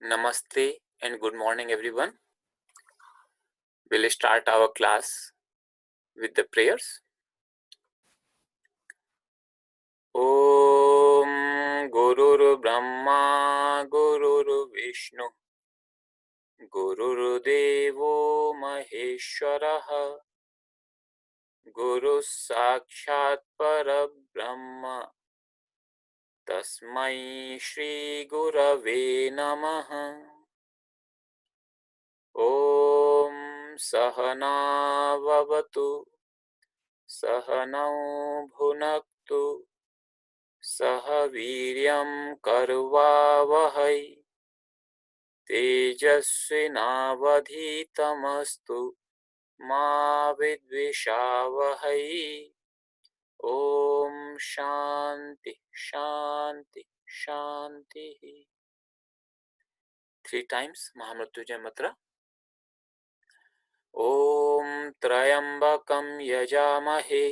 Namaste and good morning, everyone. We'll start our class with the prayers. Om Gurur Brahma Gurur Vishnu Gurur Devo Maheshwaraha Guru Sakshat Parabrahma Tasmai Shri Gurave Namaha. Om Sahana Vavatu Sahanau Bhunaktu सह वीर्यं कर्वावहै तेजस्विनावधीतमस्तु मा विद्विषावहै. ओम शांति शांति शांति. 3 times महामृत्युंजय मंत्र. ओम त्र्यंबकं यजामहे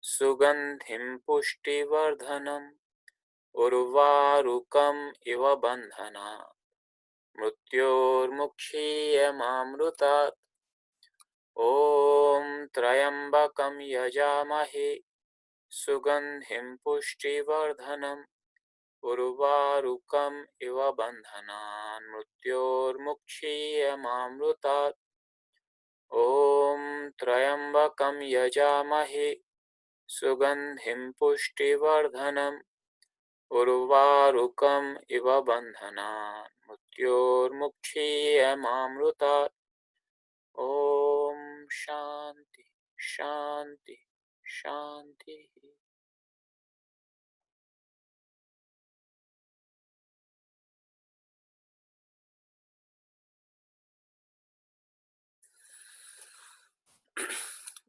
सुगंधिं पुष्टिवर्धनम् उर्वारुकम् इव बन्धनात् मृत्योर्मुक्षीयमामृतात्. ॐ त्र्यंबकं यजामहे सुगंधिं पुष्टिवर्धनम् उर्वारुकम् इव बन्धनात् मृत्योर्मुक्षीयमामृतात्. ॐ त्र्यंबकं यजामहे सुगंधिं पुष्टिवर्धनम् उर्वारुकम् इव बन्धनात् मृत्योर्मुक्षीयमामृतात्. ओम शांति शांति शांति.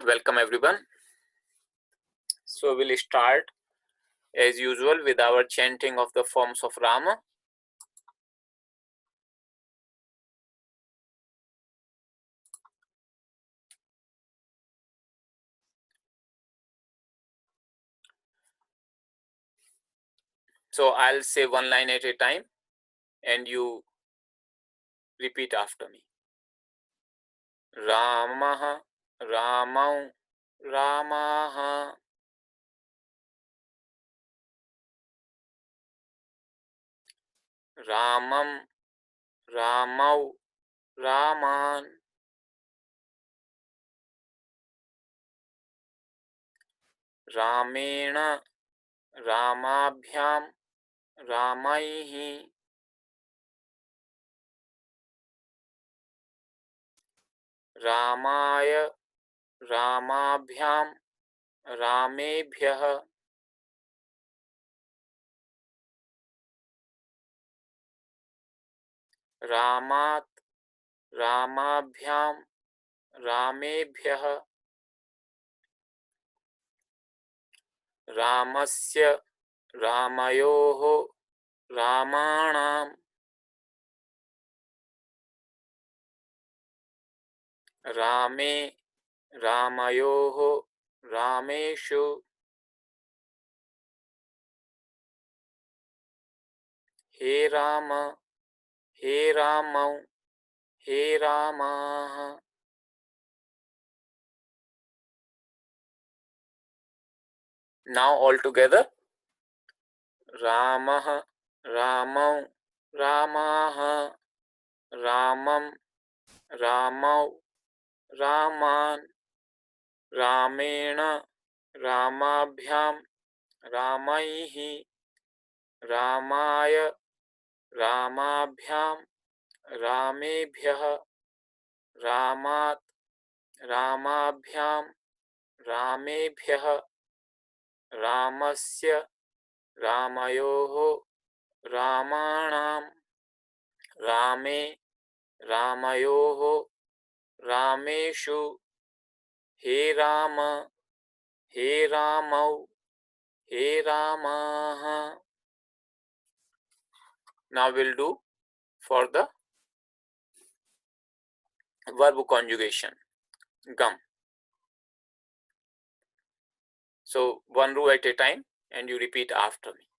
Welcome everyone. So we'll start as usual with our chanting of the forms of Rama. So I'll say one line at a time and you repeat after me. Ramah Ramau Ramaha Ramam Ramau Raman Ramena Ramabhyam Ramaihi Ramaya Ramabhyam Ramebhyah Ramat Ramabhyam Ramebhyah Ramasya Ramayoho Ramanam Rame Ramayoho Rameshu He Rama He Ramau He Ramaha. Now all together. Ramah Ramau Ramaha Ramam Ramau Raman Ramena Ramabhyam Ramaihi Ramaya Ramabhyam Ramebhyah Ramat Ramabhyam Ramebhyah Ramasya Ramayoho Ramanam Rame Ramayoho Rameshu He Rama He Ramau He Ramaha. Now we'll do for the verb conjugation. Gum. So one row at a time and you repeat after me.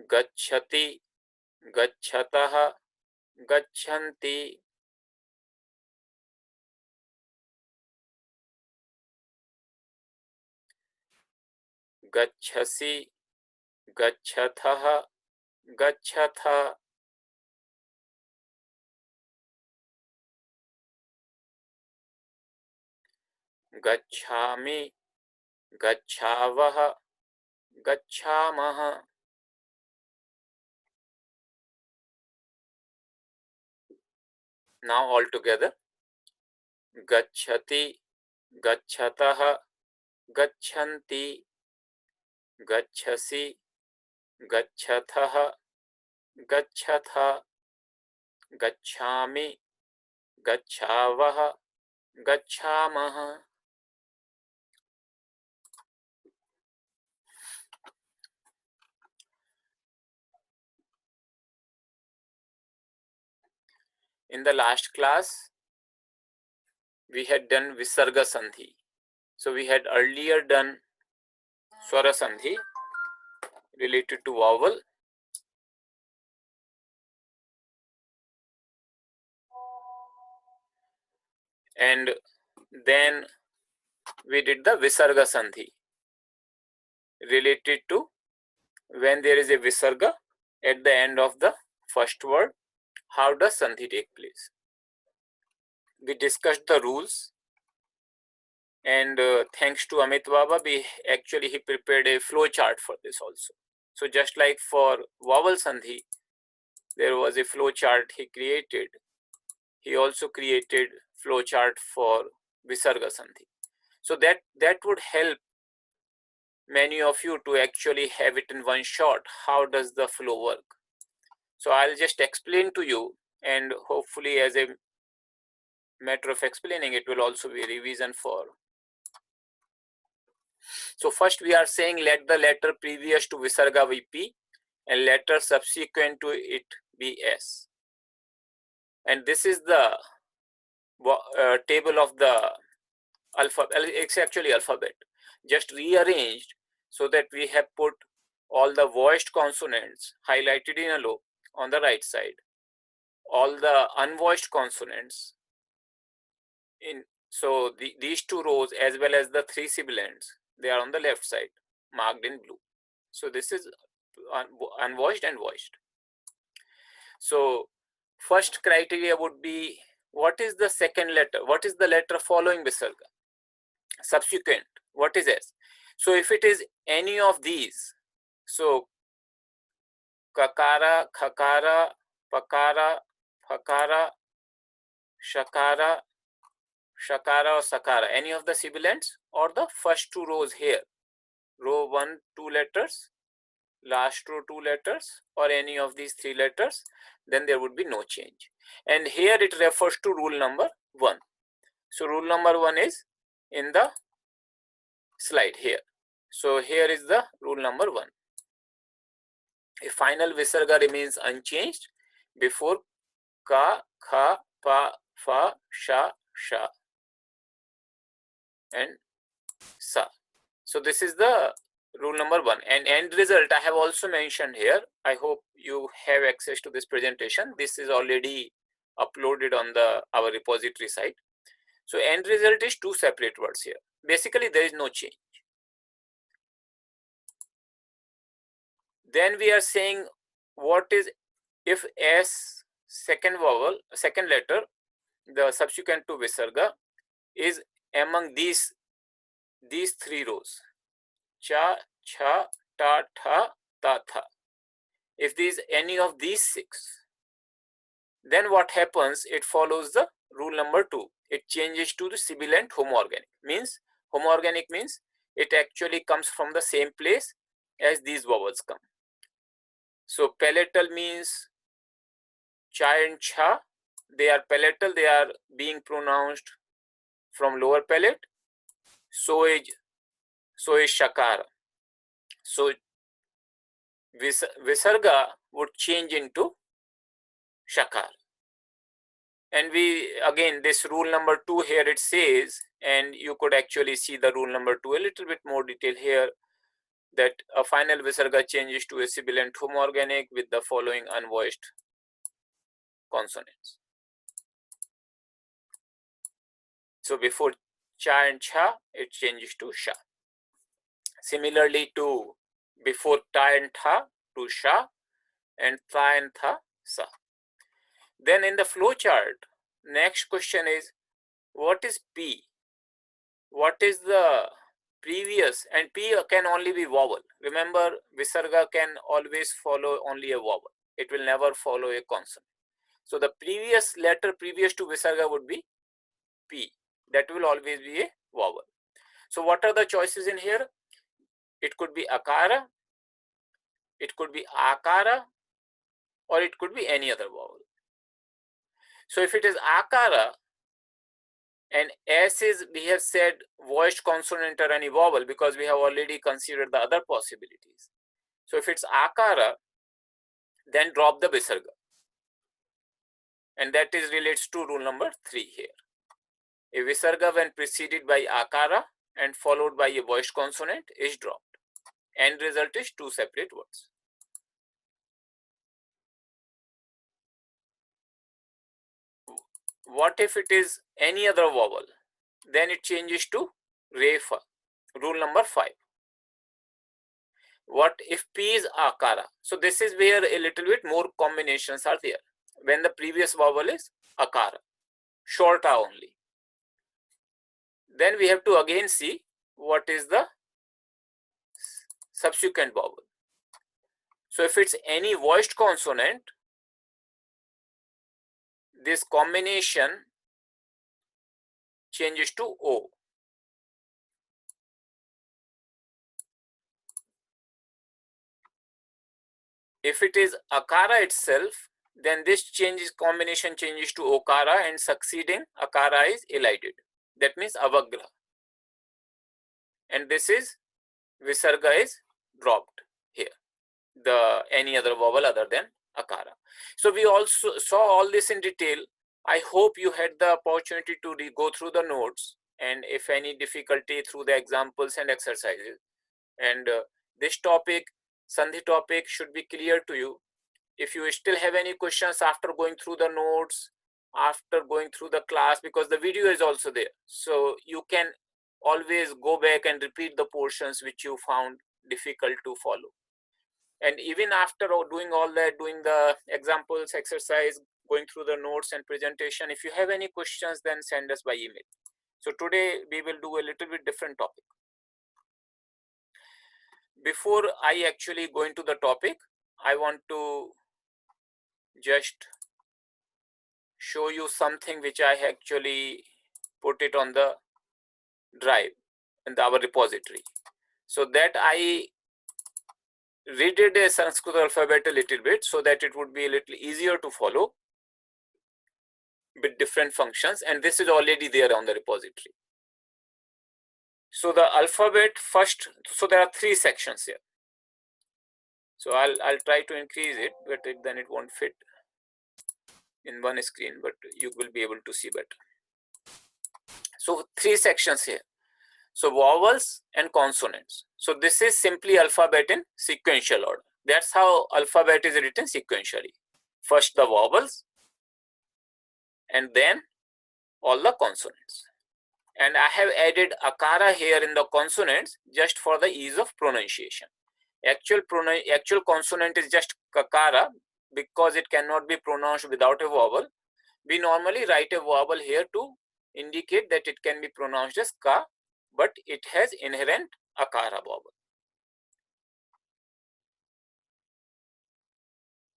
Gacchati gacchataha, gachanti, gacchasi, gachatha, gachatha, gacchami, gacchavaha, gacchamaha. Now all together. Gacchati, gacchataha, gachanti, gacchasi, gachatha, gachatha, gacchami, gacchavaha, gacchamaha. In the last class, we had done Visarga Sandhi. So we had earlier done Swara Sandhi related to vowel. And then we did the Visarga Sandhi related to when there is a Visarga at the end of the first word, how does Sandhi take place? We discussed the rules, and thanks to Amit Baba, he prepared a flow chart for this also. So just like for vowel Sandhi, there was a flow chart he created. He also created flow chart for Visarga Sandhi. So that would help many of you to actually have it in one shot. How does the flow work? So I'll just explain to you, and hopefully as a matter of explaining, it will also be a revision for. So first we are saying let the letter previous to Visarga be P and letter subsequent to it be S. And this is the table of the alphabet. It's actually alphabet, just rearranged so that we have put all the voiced consonants highlighted in yellow on the right side, all the unvoiced consonants in. So these two rows as well as the three sibilants, they are on the left side marked in blue. So this is unvoiced and voiced. So first criteria would be, what is the second letter? What is the letter following Visarga? Subsequent, what is S? So if it is any of these, so kakara, khakara, pakara, phakara, shakara, shakara or sakara, any of the sibilants or the first two rows here, row 1, 2 letters, last row 2 letters, or any of these 3 letters, then there would be no change. And here it refers to rule number 1. So rule number 1 is in the slide here. So here is the rule number 1. A final visarga remains unchanged before ka, kha, pa, fa, sha, sha, and sa. So this is the rule number 1. And end result I have also mentioned here. I hope you have access to this presentation. This is already uploaded on our repository site. So end result is 2 separate words here. Basically there is no change. Then we are saying what is if S second vowel, second letter, the subsequent to Visarga is among these 3 rows, cha, cha, ta, tha, ta, tha. If these any of these 6, then what happens? It follows the rule number 2. It changes to the sibilant homoorganic. Homoorganic means it actually comes from the same place as these vowels come. So palatal means cha and cha, they are palatal, they are being pronounced from lower palate. So is shakara. So visarga would change into shakara. And we again, this rule number 2 here it says, and you could actually see the rule number 2 a little bit more detail here. that a final visarga changes to a sibilant homoorganic with the following unvoiced consonants. So before cha and cha, it changes to sha. Similarly to before ta and tha to sha, and tha and tha, sa. Then in the flow chart, next question is, what is P? What is the previous? And P can only be vowel. Remember, visarga can always follow only a vowel. It will never follow a consonant. So the previous letter previous to visarga would be P. That will always be a vowel. So what are the choices in here? It could be akara, it could be akara, or it could be any other vowel. So if it is akara, and S is, we have said voiced consonant or any vowel because we have already considered the other possibilities. So if it's akara, then drop the visarga. And that is relates to rule number 3 here. A visarga when preceded by akara and followed by a voiced consonant is dropped. End result is 2 separate words. What if it is any other vowel? Then it changes to refa. Rule number 5. What if P is akara? So this is where a little bit more combinations are there. When the previous vowel is akara, short a only. Then we have to again see what is the subsequent vowel. So if it's any voiced consonant, this combination changes to O. If it is akara itself, then this combination changes to okara and succeeding akara is elided. That means avagra. And this is visarga is dropped here. The any other vowel other than akara. So we also saw all this in detail. I hope you had the opportunity to go through the notes, and if any difficulty through the examples and exercises. And this topic, Sandhi topic, should be clear to you. If you still have any questions after going through the notes, after going through the class, because the video is also there, so you can always go back and repeat the portions which you found difficult to follow. And even after doing all that, doing the examples, exercise, going through the notes and presentation, if you have any questions, then send us by email. So today we will do a little bit different topic. Before I actually go into the topic, I want to just show you something which I actually put it on the drive in our repository. So that I redid a Sanskrit alphabet a little bit so that it would be a little easier to follow with different functions, and this is already there on the repository. So the alphabet first, so there are 3 sections here. So I'll try to increase it, but then it won't fit in one screen, but you will be able to see better. So 3 sections here. So vowels and consonants. So this is simply alphabet in sequential order. That's how alphabet is written sequentially. First the vowels, and then all the consonants. And I have added akara here in the consonants just for the ease of pronunciation. Actual consonant is just kakara because it cannot be pronounced without a vowel. We normally write a vowel here to indicate that it can be pronounced as ka, but it has inherent akara vowel.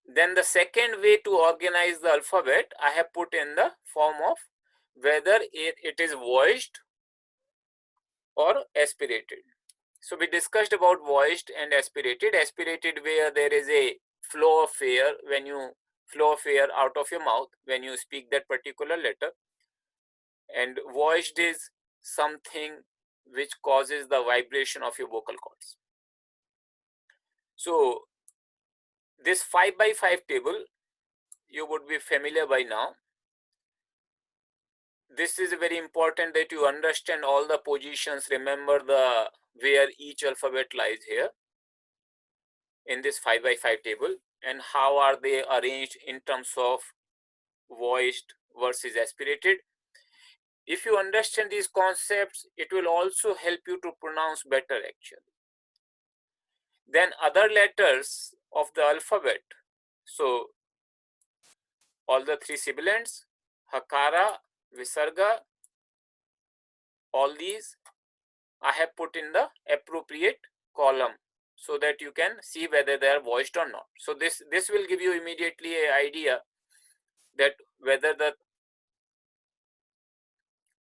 Then the second way to organize the alphabet I have put in the form of whether it is voiced or aspirated. So we discussed about voiced and aspirated. Aspirated where there is a flow of air, when you flow of air out of your mouth when you speak that particular letter, and voiced is something which causes the vibration of your vocal cords. So this 5x5 table you would be familiar by now. This is very important that you understand all the positions. Remember where each alphabet lies here. in this 5 by 5 table, and how are they arranged in terms of voiced versus aspirated. If you understand these concepts, it will also help you to pronounce better actually. Then other letters of the alphabet. So all the three sibilants, Hakara, Visarga, all these I have put in the appropriate column so that you can see whether they are voiced or not. So this will give you immediately an idea that whether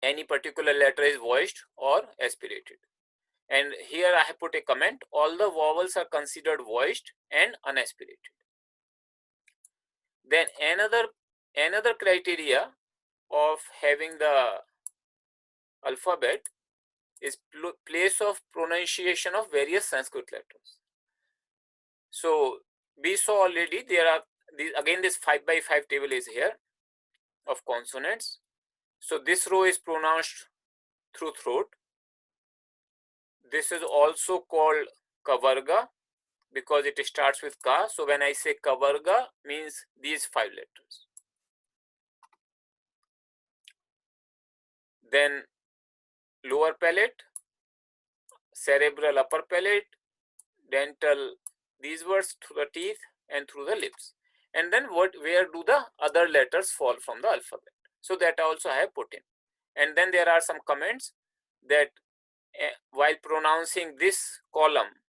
any particular letter is voiced or aspirated. And here I have put a comment, all the vowels are considered voiced and unaspirated. Then another criteria of having the alphabet is place of pronunciation of various Sanskrit letters. So we saw already there are again this 5 by 5 table is here of consonants. So this row is pronounced through throat. This is also called kavarga because it starts with ka. So when I say kavarga, means these 5 letters. Then lower palate, cerebral upper palate, dental, these words through the teeth and through the lips. And then where do the other letters fall from the alphabet? So that also I have put in. And then there are some comments that while pronouncing this column,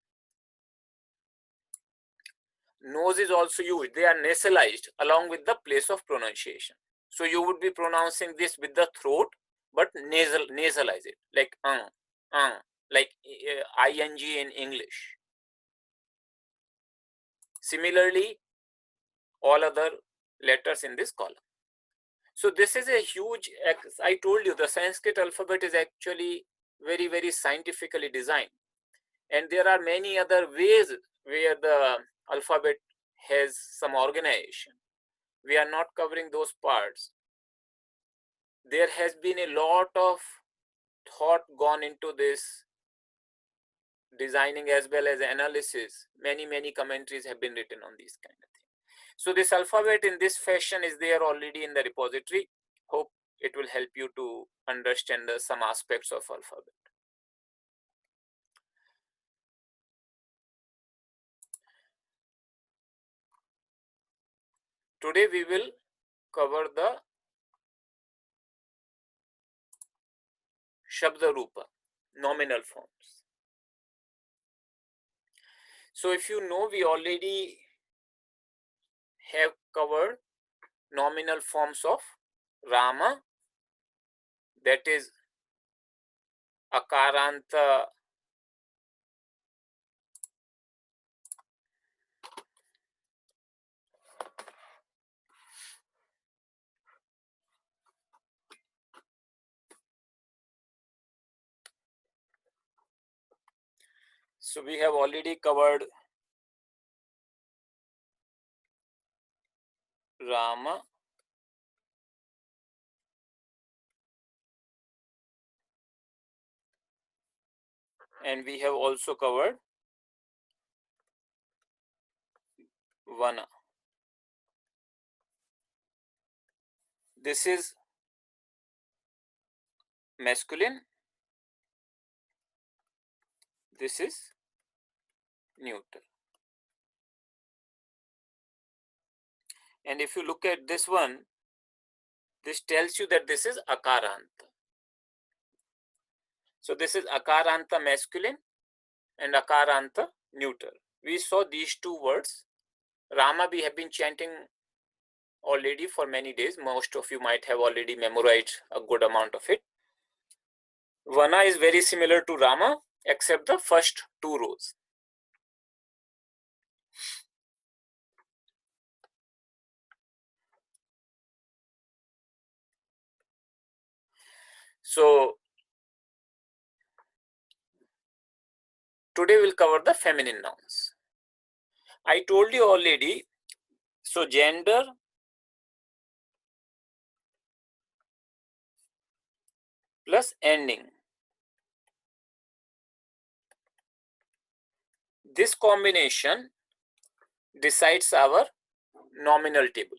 nose is also used. They are nasalized along with the place of pronunciation. So you would be pronouncing this with the throat, but nasalize it like like ing in English. Similarly, all other letters in this column. So this is a huge, I told you the Sanskrit alphabet is actually very, very scientifically designed. And there are many other ways where the alphabet has some organization. We are not covering those parts. There has been a lot of thought gone into this designing as well as analysis. Many commentaries have been written on these kind of things. So this alphabet in this fashion is there already in the repository. Hope it will help you to understand some aspects of alphabet. Today we will cover the Shabda Rupa, nominal forms. So if you know, we already have covered nominal forms of Rama, that is Akaranta So we have already covered Rama, and we have also covered Vana. This is masculine, this is neuter. And if you look at this one, this tells you that this is Akaranta. So this is Akaranta masculine and Akaranta neuter. We saw these two words. Rama we have been chanting already for many days. Most of you might have already memorized a good amount of it. Vana is very similar to Rama except the first two rows. So today we'll cover the feminine nouns. I told you already, so gender plus ending. This combination decides our nominal table.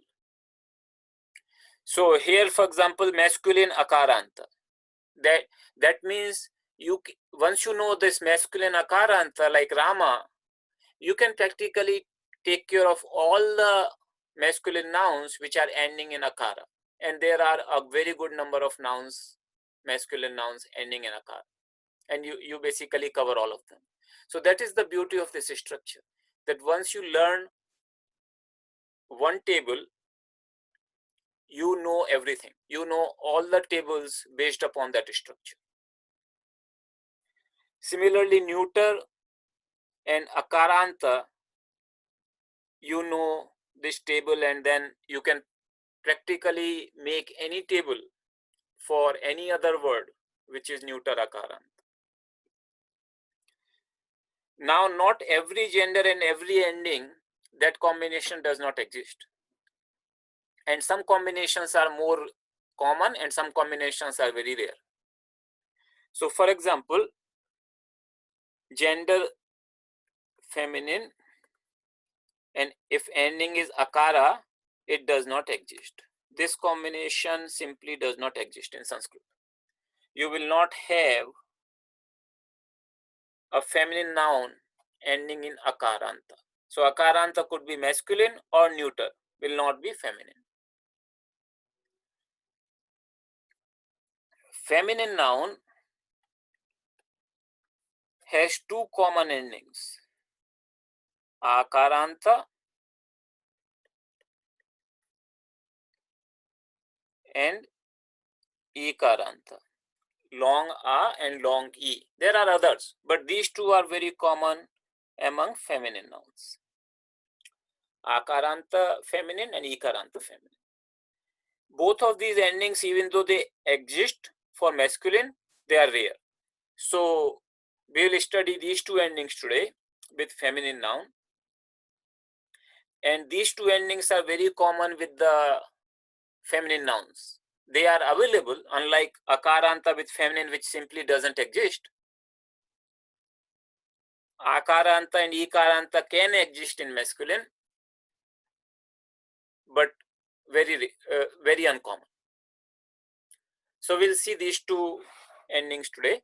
So here, for example, masculine akaranta. That means once you know this masculine akaranta like Rama, you can practically take care of all the masculine nouns which are ending in akara. And there are a very good number of nouns, masculine nouns ending in akara. And you basically cover all of them. So that is the beauty of this structure, that once you learn one table, you know everything. You know all the tables based upon that structure. Similarly, neuter and akaranta, you know this table, and then you can practically make any table for any other word which is neuter akaranta. Now, not every gender and every ending, that combination does not exist. And some combinations are more common and some combinations are very rare. So, for example, gender feminine, and if ending is akara, it does not exist. This combination simply does not exist in Sanskrit. You will not have a feminine noun ending in akaranta. So akaranta could be masculine or neuter, will not be feminine. Feminine noun has two common endings, akaranta and ikaranta, long a and long e. There are others, but these two are very common among feminine nouns. Akaranta feminine and ikaranta feminine. Both of these endings, even though they exist for masculine, they are rare. So we will study these two endings today with feminine noun. And these two endings are very common with the feminine nouns. They are available, unlike akaranta with feminine, which simply doesn't exist. Akaranta and ikaranta can exist in masculine, but very uncommon. So we'll see these two endings today,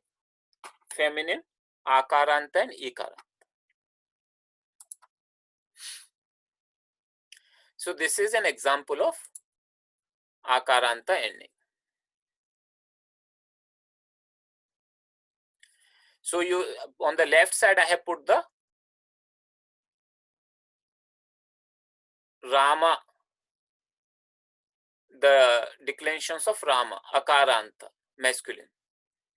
feminine, akaranta and ikaranta. So this is an example of akaranta ending. So you, on the left side, I have put the Rama, the declensions of Rama, akaranta, masculine,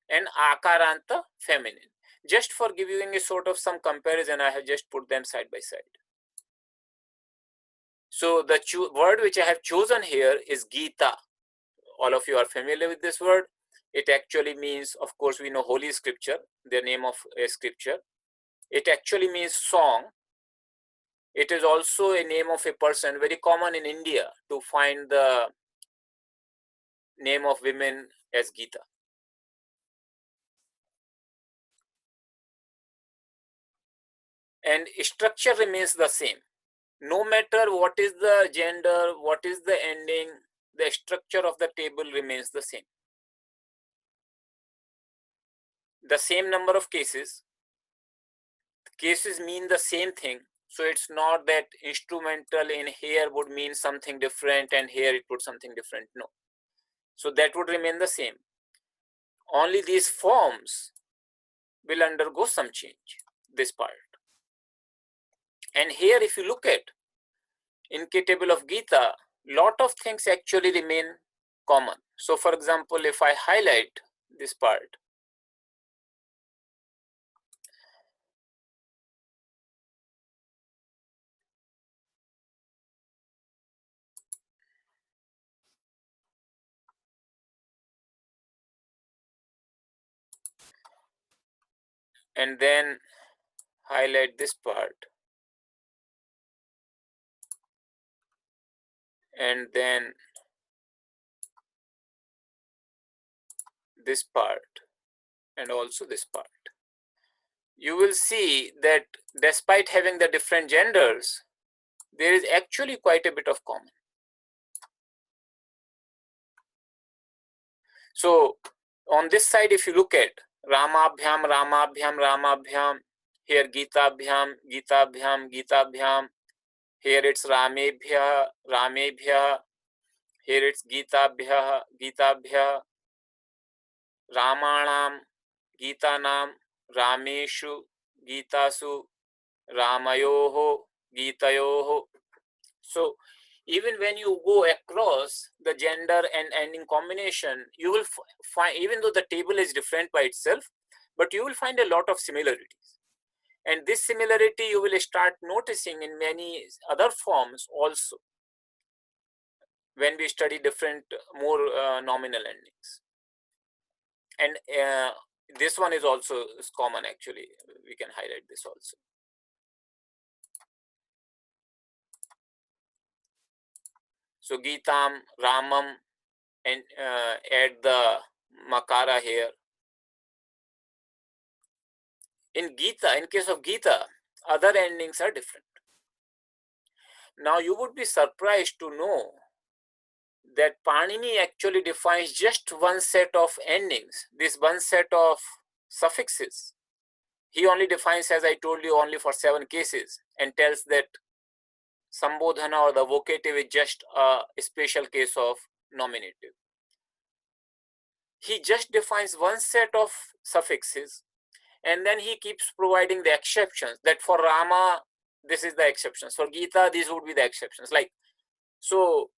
and akaranta, feminine. Just for giving a sort of some comparison, I have just put them side by side. So the word which I have chosen here is Gita. All of you are familiar with this word. It actually means, of course, we know Holy Scripture, the name of a scripture. It actually means song. It is also a name of a person, very common in India to find the name of women as Gita. And structure remains the same. No matter what is the gender, what is the ending, the structure of the table remains the same. The same number of cases. Cases mean the same thing. So it's not that instrumental in here would mean something different and here it would something different. No. So that would remain the same. Only these forms will undergo some change, this part. And here, if you look at in K table of Gita, lot of things actually remain common. So for example, if I highlight this part, and then highlight this part, and then this part, and also this part, you will see that despite having the different genders, there is actually quite a bit of common. So on this side, if you look at Ramabhyam, Ramabhyam, Ramabhyam, here Gitabhyam, Gitabhyam, Gitabhyam, here it's Ramebhya, Ramebhya, here it's Gitabhya, Gitabhya, Ramanam, Gitanam, Rameshu, Gitasu, Ramayoho, Gitayoho. So even when you go across the gender and ending combination, you will find, even though the table is different by itself, but you will find a lot of similarities. And this similarity you will start noticing in many other forms also when we study different more nominal endings. And this one is also common actually. We can highlight this also. So Gitam, Ramam, and add the Makara here. In Gita, in case of Gita, other endings are different. Now you would be surprised to know that Panini actually defines just one set of endings, this one set of suffixes. He only defines, as I told you, only for 7 cases and tells that Sambodhana or the vocative is just a special case of nominative. He just defines one set of suffixes and then he keeps providing the exceptions, that for Rama, this is the exceptions. For Gita, these would be the exceptions. Like, so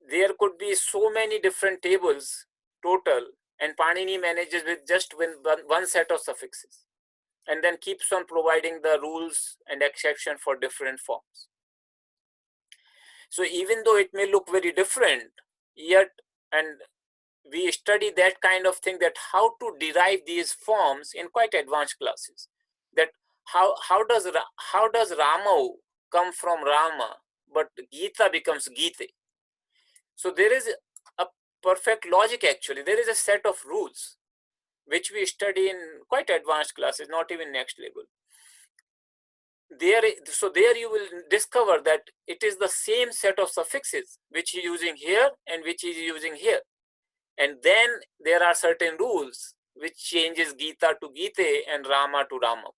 there could be so many different tables total, and Panini manages with just one set of suffixes and then keeps on providing the rules and exception for different forms. So even though it may look very different, yet, and we study that kind of thing, that how to derive these forms in quite advanced classes. That how does Rama come from Rama, but Gita becomes Gita. So there is a perfect logic actually. There is a set of rules which we study in quite advanced classes, not even next level. So there you will discover that it is the same set of suffixes which he is using here and which he is using here. And then there are certain rules which changes Gita to Gita and Rama to Rama.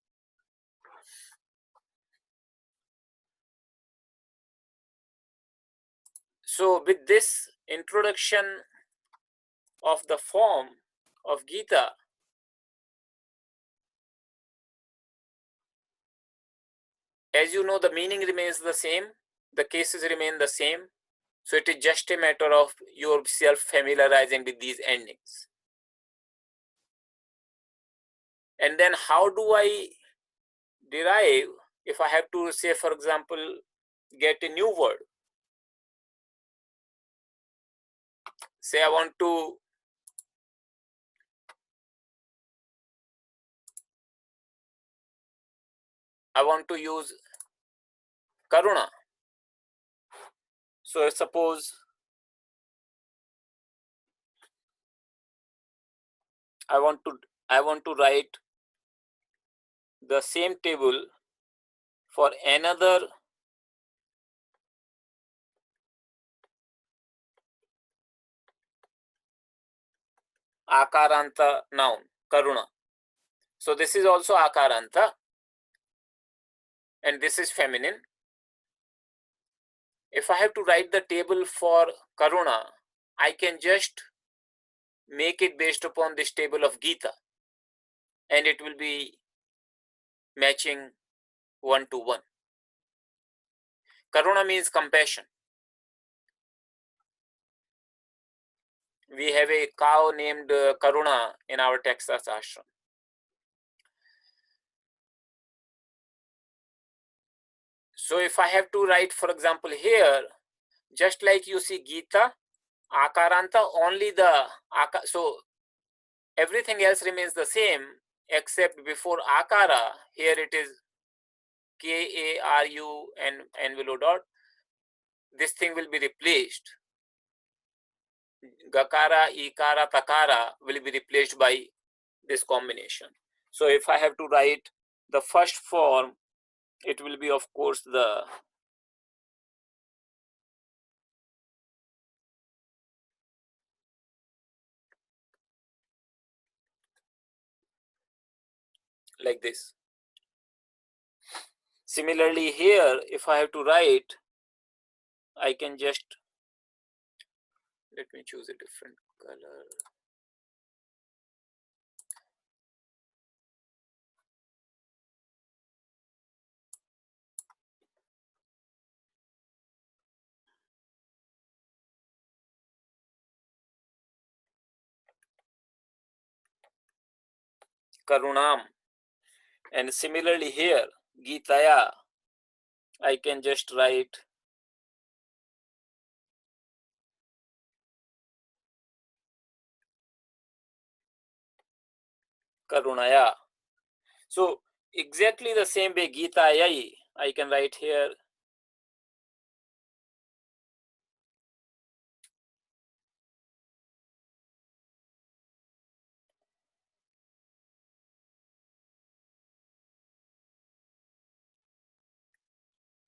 So with this introduction of the form of Gita, as you know, the meaning remains the same, the cases remain the same. So it is just a matter of yourself familiarizing with these endings. And then how do I derive, if I have to say, for example, get a new word? Say I want to use Karuna. So suppose I want to write the same table for another Akaranta noun, Karuna. So this is also Akaranta and this is feminine. If I have to write the table for Karuna, I can just make it based upon this table of Gita and it will be matching 1 to 1. Karuna means compassion. We have a cow named Karuna in our Texas ashram. So if I have to write, for example, here, just like you see Gita, Akaranta, only the so everything else remains the same except before Akara, here it is Karu and below dot. This thing will be replaced. Gakara, Ikara, Takara will be replaced by this combination. So if I have to write the first form, it will be, of course, the like this. Similarly here, if I have to write, I can just, let me choose a different color. Karunam. And similarly here, Gitaya, I can just write Karunaya. So exactly the same way Gitayai, I can write here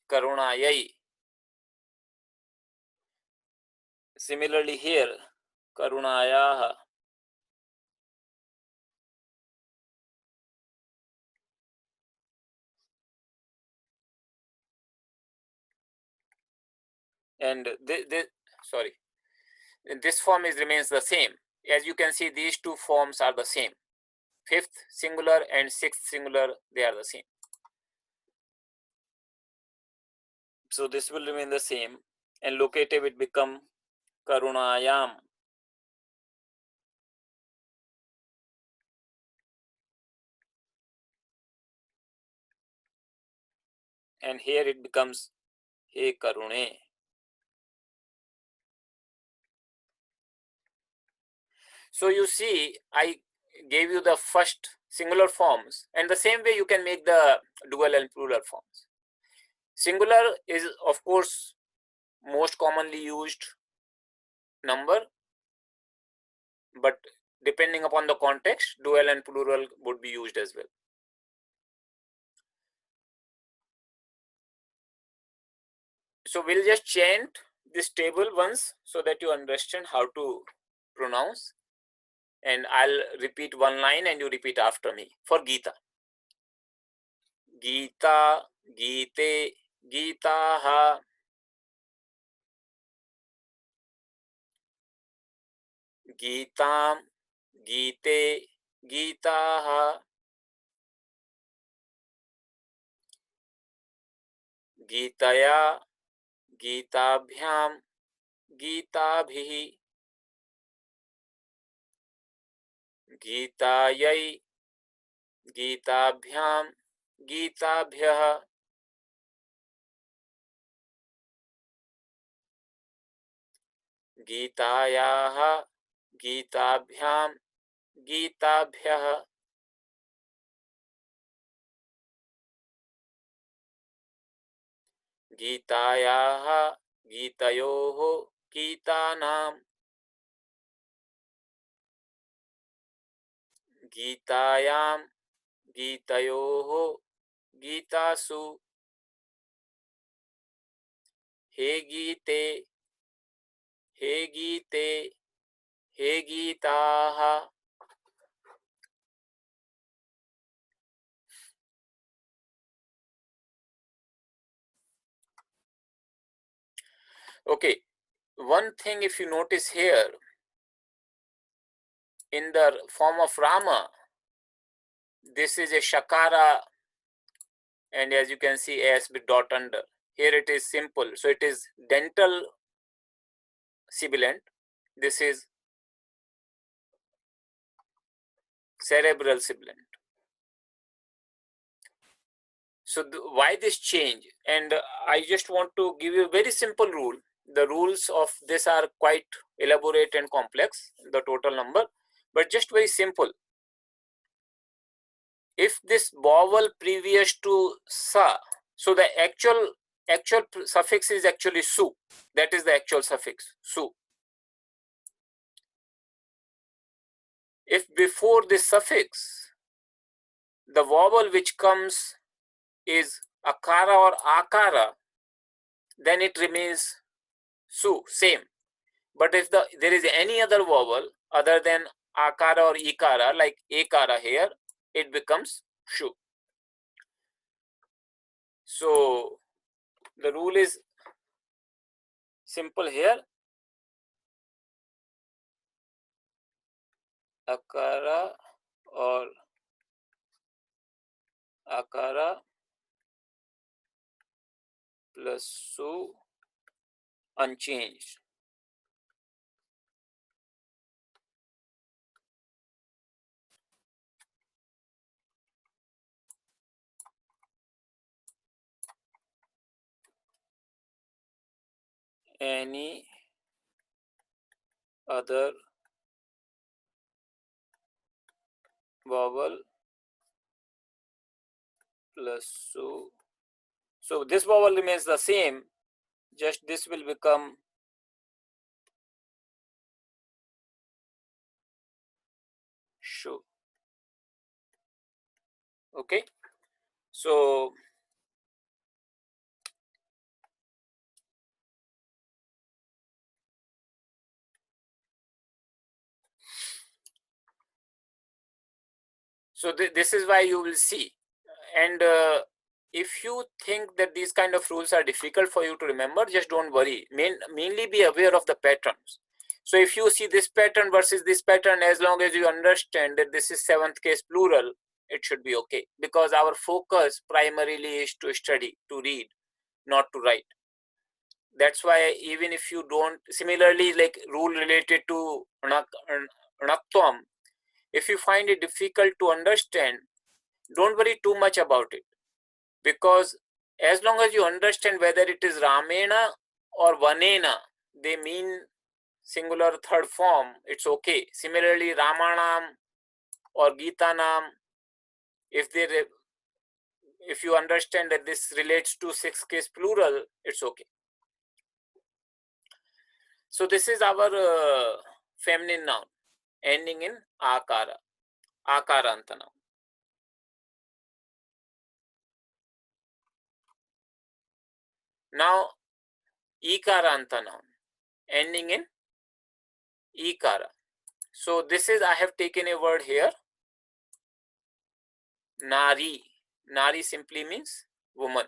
Karunayai. Similarly here, Karunayaha. And sorry, this form remains the same. As you can see, these two forms are the same. Fifth singular and sixth singular, they are the same. So this will remain the same, and locative it become Karunayam. And here it becomes He Karune. So you see, I gave you the first singular forms, and the same way you can make the dual and plural forms. Singular is, of course, most commonly used number, but depending upon the context, dual and plural would be used as well. So we'll just chant this table once so that you understand how to pronounce, and I'll repeat one line and you repeat after me. For Gita, Gita, Gite, Gitaha, Gitam, Gite, Gitaha, Gitaya, Gitabhyam, Gitabhihi, Gitayai, Gitabhyam, Gitabhyah, Gitayaha, Gitabhyam, Gitabhyah, Gitayaha, Gitayoho, Gitanam, Gitayam, Gitayoho, Gitasu, He Gite, He Gite, He Gitaha. Okay, one thing if you notice here, in the form of Rama, this is a Shakara, and as you can see, S with dot under. Here it is simple, so it is dental sibilant. This is cerebral sibilant. So why this change? And I just want to give you a very simple rule. The rules of this are quite elaborate and complex, the total number, but just very simple. If this vowel previous to sa, so the actual suffix is actually su. That is the actual suffix, su. If before this suffix, the vowel which comes is akara or akara, then it remains su, same. But if there is any other vowel other than akara or ikara, like ekara here, it becomes shu. So the rule is simple here. Akara or akara plus su unchanged. Any other vowel plus su. So this vowel remains the same, just this will become shu. Okay. So this is why you will see. And if you think that these kind of rules are difficult for you to remember, just don't worry. Mainly be aware of the patterns. So if you see this pattern versus this pattern, as long as you understand that this is seventh case plural, it should be okay. Because our focus primarily is to study, to read, not to write. That's why even if you don't, similarly like rule related to Anaktam, if you find it difficult to understand, don't worry too much about it. Because as long as you understand whether it is Ramena or Vanena, they mean singular third form, it's okay. Similarly, Ramanam or Gitanam, if you understand that this relates to sixth case plural, it's okay. So this is our feminine noun ending in akara, akaranta noun. Now ikaranta noun ending in ikara. So this is, I have taken a word here, nari. Nari simply means woman,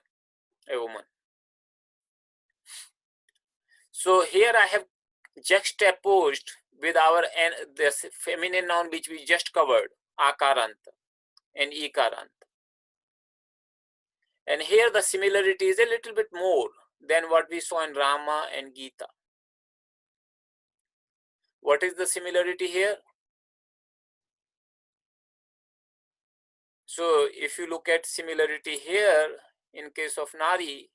a woman. So here I have juxtaposed with our this feminine noun which we just covered, akaranta and ikaranta. And here the similarity is a little bit more than what we saw in Rama and Gita. What is the similarity here? So if you look at similarity here, in case of Nari,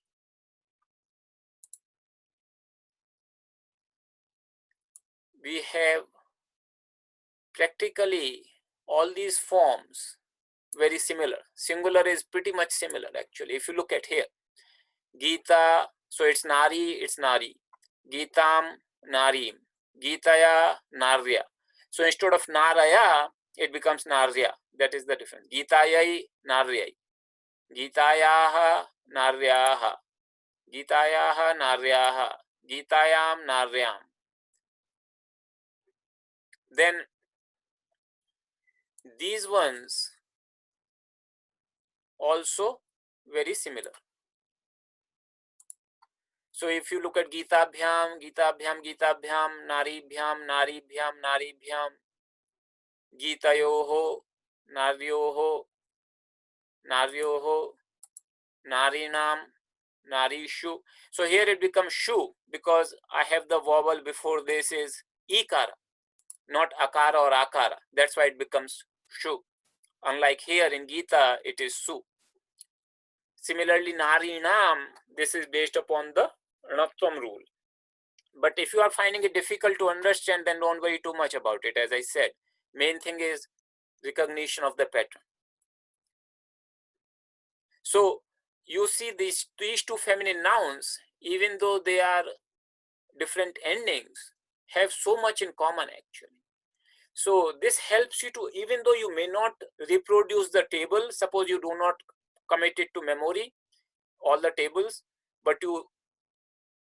we have practically all these forms very similar. Singular is pretty much similar actually. If you look at here, Gita, so it's Nari, it's Nari. Gitam, Narim. Gitaya, Narya. So instead of Naraya, it becomes Narya. That is the difference. Gitayai, Naryai. Gitayaha, Naryaha. Gitayaha, Naryaha. Gitayam, Naryam. Then these ones also very similar. So if you look at Gita Bhyam, Nari Bhyam, Gitayoho, Naryoho, Narinam, Narishu. So here it becomes shu because I have the vowel before this is ikara, not akara or akara. That's why it becomes shu. Unlike here in Gita, it is su. Similarly, Narinam, this is based upon the Natvam rule. But if you are finding it difficult to understand, then don't worry too much about it. As I said, main thing is recognition of the pattern. So you see these two feminine nouns, even though they are different endings, have so much in common actually. So this helps you to, even though you may not reproduce the table, suppose you do not commit it to memory, all the tables, but you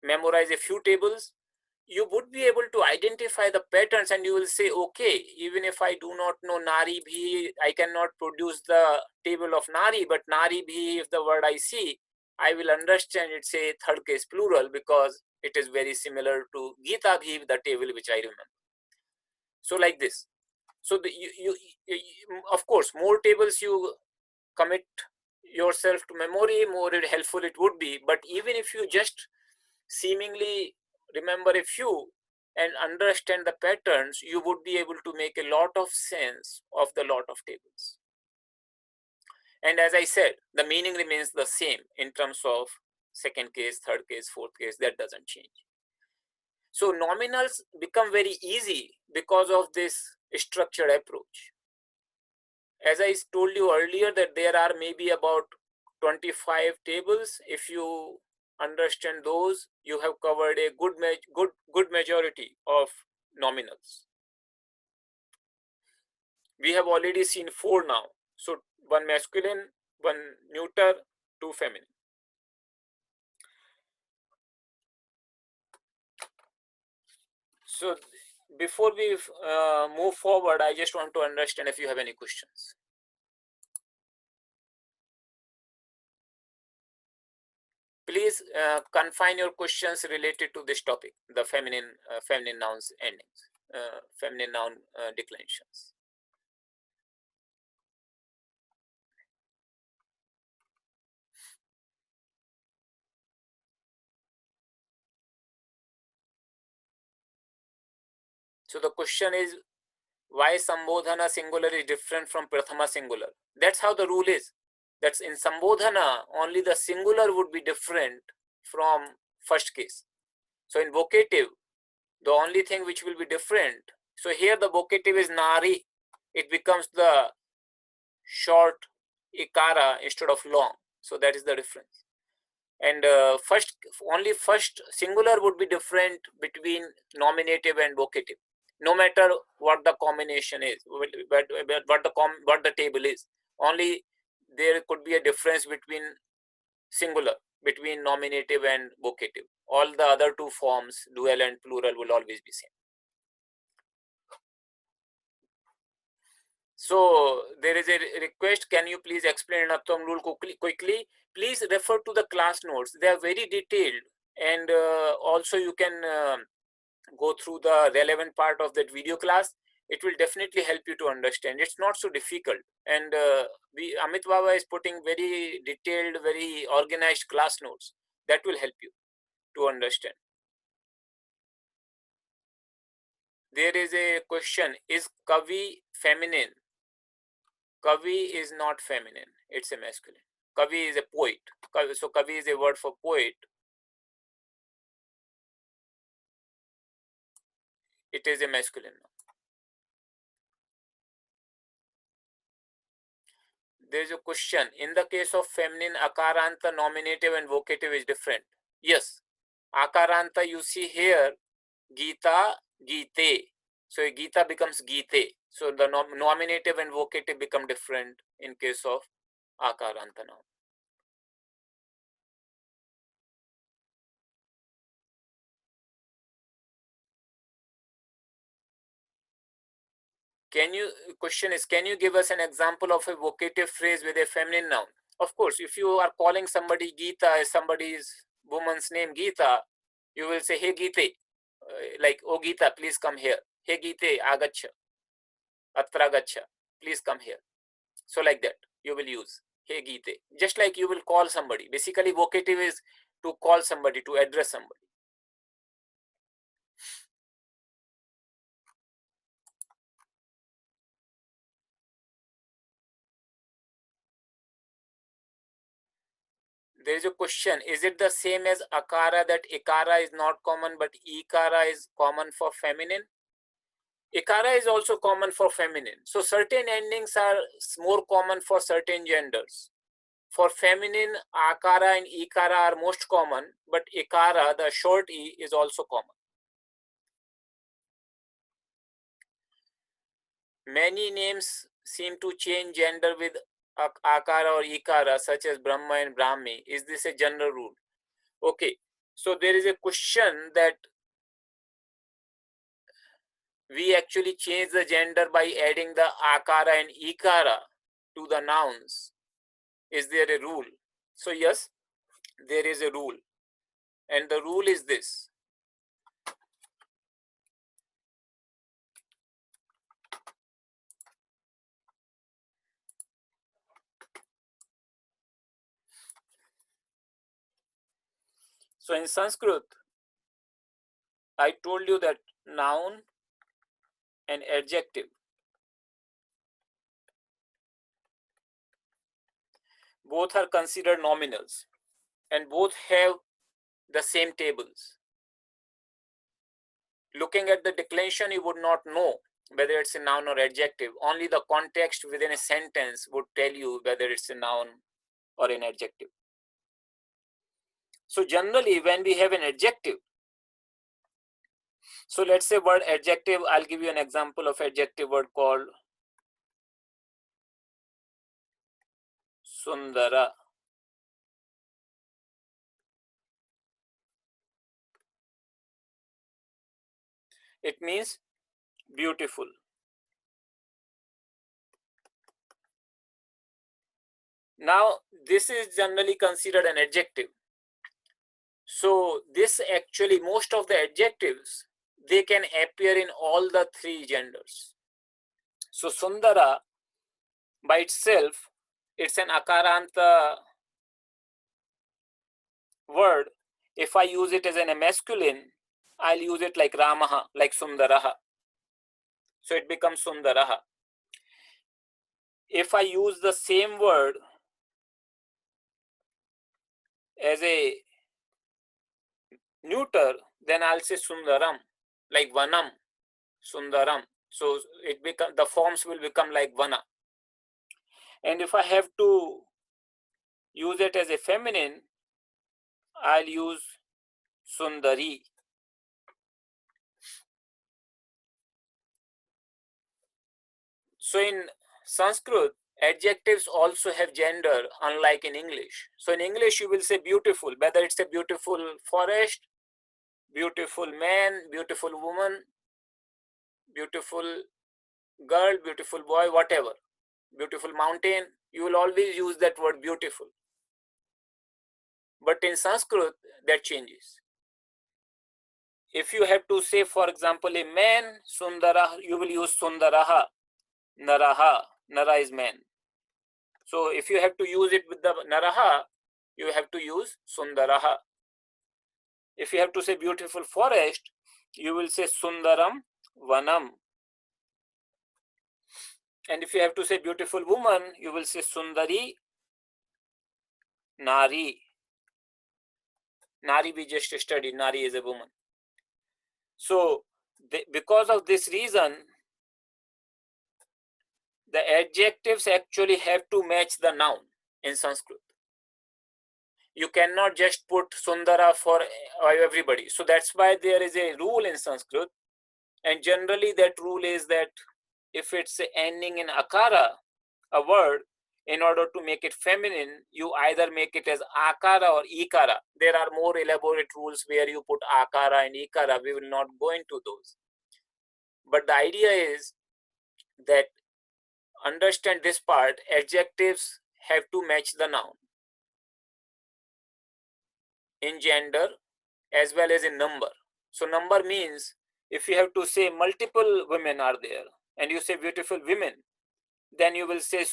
memorize a few tables, you would be able to identify the patterns, and you will say, okay, even if I do not know Nari Bhi, I cannot produce the table of Nari, but Nari Bhi, if the word I see, I will understand it's a third case plural because it is very similar to Gita Bhi, the table which I remember. So like this. So of course, more tables you commit yourself to memory, more helpful it would be. But even if you just seemingly remember a few and understand the patterns, you would be able to make a lot of sense of the lot of tables. And as I said, the meaning remains the same in terms of second case, third case, fourth case, that doesn't change. So nominals become very easy because of this structured approach. As I told you earlier that there are maybe about 25 tables. If you understand those, you have covered a good majority of nominals. We have already seen 4 now. So 1 masculine, 1 neuter, 2 feminine. So before we move forward, I just want to understand if you have any questions. Please confine your questions related to this topic, the feminine nouns endings, feminine noun declensions. So the question is, why Sambodhana singular is different from Prathama singular? That's how the rule is. That's in Sambodhana, only the singular would be different from first case. So in vocative, the only thing which will be different, so here the vocative is Nari, it becomes the short ikara instead of long. So that is the difference. And only first singular would be different between nominative and vocative, no matter what the combination is, but what the table is. Only there could be a difference between singular, between nominative and vocative. All the other two forms, dual and plural, will always be same. So there is a request, can you please explain Natvam rule quickly? Please refer to the class notes. They are very detailed, and also you can go through the relevant part of that video class. It will definitely help you to understand. It's not so difficult, and Amit Baba is putting very detailed, very organized class notes that will help you to understand. There is a question, is Kavi feminine? Kavi is not feminine, it's a masculine. Kavi is a poet. So Kavi is a word for poet. It is a masculine. There is a question, in the case of feminine, Akaranta, nominative and vocative is different. Yes, Akaranta you see here, Gita, Gite. So Gita becomes Gite. So the nominative and vocative become different in case of Akaranta noun. Question is, can you give us an example of a vocative phrase with a feminine noun? Of course, if you are calling somebody Geeta, somebody's woman's name Geeta, you will say, hey Geete, like, oh Geeta, please come here. Hey Geete, agacha, atra gacha, please come here. So like that, you will use, hey Geete. Just like you will call somebody. Basically, vocative is to call somebody, to address somebody. There is a question, is it the same as akara, that ikara is not common but ikara is common for feminine? Ikara is also common for feminine. So certain endings are more common for certain genders. For feminine, akara and ikara are most common, but ikara, the short e, is also common. Many names seem to change gender with akara or ikara, such as Brahma and Brahmi. Is this a general rule? Okay, so there is a question that we actually change the gender by adding the akara and ikara to the nouns. Is there a rule? So yes, there is a rule, and the rule is this. So in Sanskrit, I told you that noun and adjective both are considered nominals and both have the same tables. Looking at the declension, you would not know whether it's a noun or adjective. Only the context within a sentence would tell you whether it's a noun or an adjective. So generally, when we have an adjective, so let's say word adjective, I'll give you an example of adjective word called Sundara. It means beautiful. Now, this is generally considered an adjective. So this actually, most of the adjectives, they can appear in all the three genders. So Sundara by itself, it's an akaranta word. If I use it as a masculine, I'll use it like Ramaha, like Sundaraha. So it becomes Sundaraha. If I use the same word as a neuter, then I'll say Sundaram, like Vanam, Sundaram. So it become, the forms will become like Vana. And if I have to use it as a feminine, I'll use Sundari. So in Sanskrit, adjectives also have gender, unlike in English. So in English, you will say beautiful, whether it's a beautiful forest, beautiful man, beautiful woman, beautiful girl, beautiful boy, whatever, beautiful mountain, you will always use that word beautiful. But in Sanskrit, that changes. If you have to say, for example, a man, Sundara, you will use Sundaraha, Naraha, Nara is man. So if you have to use it with the Naraha, you have to use Sundaraha. If you have to say beautiful forest, you will say Sundaram Vanam. And if you have to say beautiful woman, you will say Sundari Nari. Nari we just studied, Nari is a woman. So because of this reason, the adjectives actually have to match the noun in Sanskrit. You cannot just put Sundara for everybody. So that's why there is a rule in Sanskrit. And generally that rule is that if it's ending in akara, a word, in order to make it feminine, you either make it as akara or ikara. There are more elaborate rules where you put akara and ikara. We will not go into those. But the idea is that understand this part, adjectives have to match the noun in gender as well as in number. So number means if you have to say multiple women are there and you say beautiful women, then you will say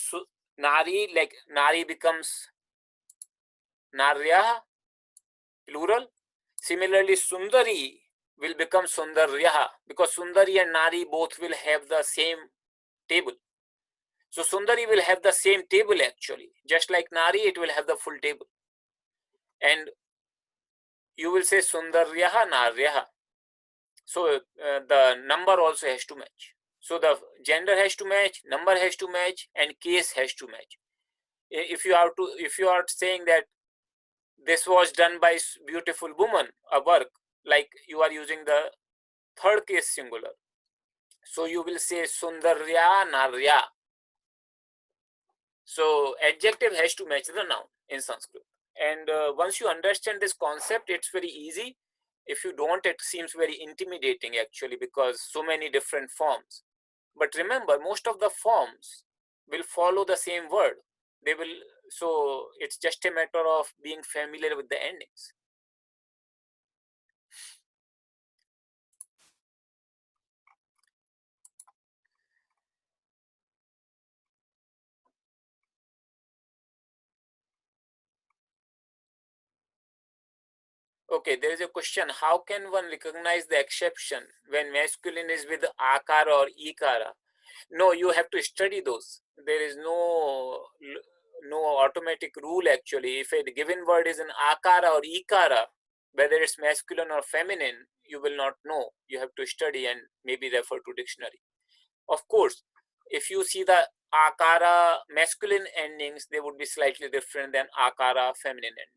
Nari, like Nari becomes Narya, plural. Similarly, Sundari will become Sundaryaha because Sundari and Nari both will have the same table. So Sundari will have the same table actually. Just like Nari, it will have the full table. And you will say Sundaryaha, Naryaha. So the number also has to match. So the gender has to match, number has to match, and case has to match. If you are saying that this was done by beautiful woman, a work, like you are using the third case singular. So you will say Sundarya Narya. So adjective has to match the noun in Sanskrit. And once you understand this concept, it's very easy. If you don't, it seems very intimidating actually, because so many different forms. But remember, most of the forms will follow the same word. They will, so it's just a matter of being familiar with the endings. Okay, there is a question. How can one recognize the exception when masculine is with akara or ikara? No, you have to study those. There is no automatic rule actually. If a given word is an akara or ikara, whether it's masculine or feminine, you will not know. You have to study and maybe refer to dictionary. Of course, if you see the akara masculine endings, they would be slightly different than akara feminine endings.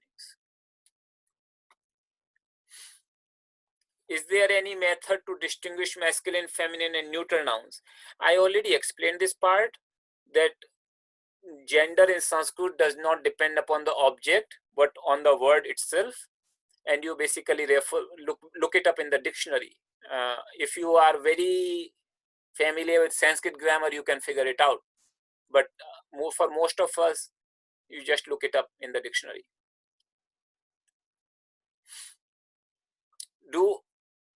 Is there any method to distinguish masculine, feminine, and neuter nouns? I already explained this part, that gender in Sanskrit does not depend upon the object, but on the word itself. And you basically look it up in the dictionary. If you are very familiar with Sanskrit grammar, you can figure it out. But for most of us, you just look it up in the dictionary.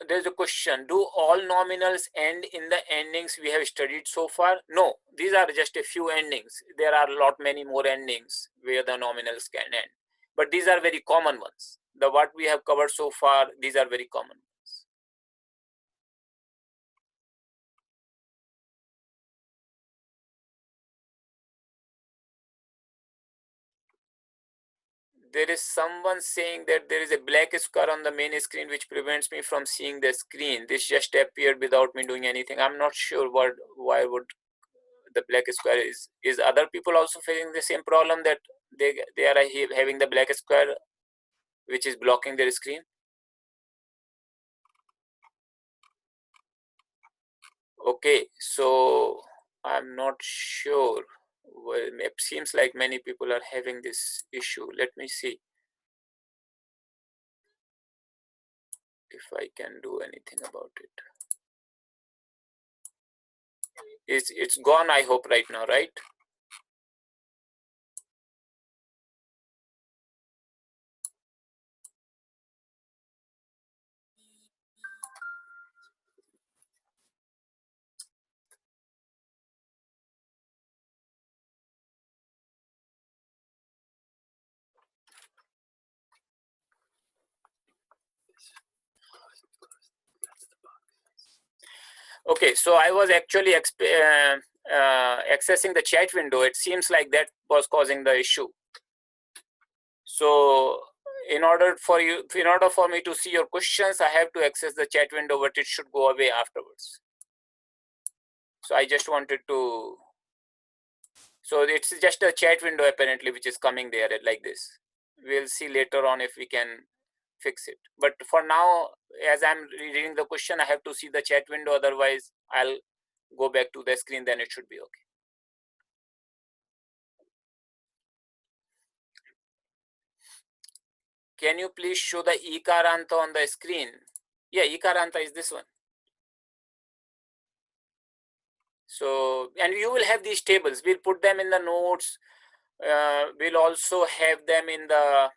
There's a question, do all nominals end in the endings we have studied so far? No, these are just a few endings. There are a lot many more endings where the nominals can end, but these are very common ones. The what we have covered so far, these are very common ones. There is someone saying that there is a black square on the main screen which prevents me from seeing the screen. This just appeared without me doing anything. I'm not sure why would the black square is other people also facing the same problem, that they are having the black square which is blocking their screen? Okay, so I'm not sure. Well, it seems like many people are having this issue. Let me see if I can do anything about it. It's gone, I hope, right now, right? Okay, so I was actually accessing the chat window. It seems like that was causing the issue. So in order for me to see your questions, I have to access the chat window, but it should go away afterwards. So I just wanted to, so it's just a chat window apparently which is coming there like this. We'll see later on if we can fix it. But for now, as I'm reading the question, I have to see the chat window, otherwise I'll go back to the screen, then it should be okay. Can you please show the Ikaranta on the screen? Yeah, Ikaranta is this one. So, and you will have these tables. We'll put them in the notes. We'll also have them in the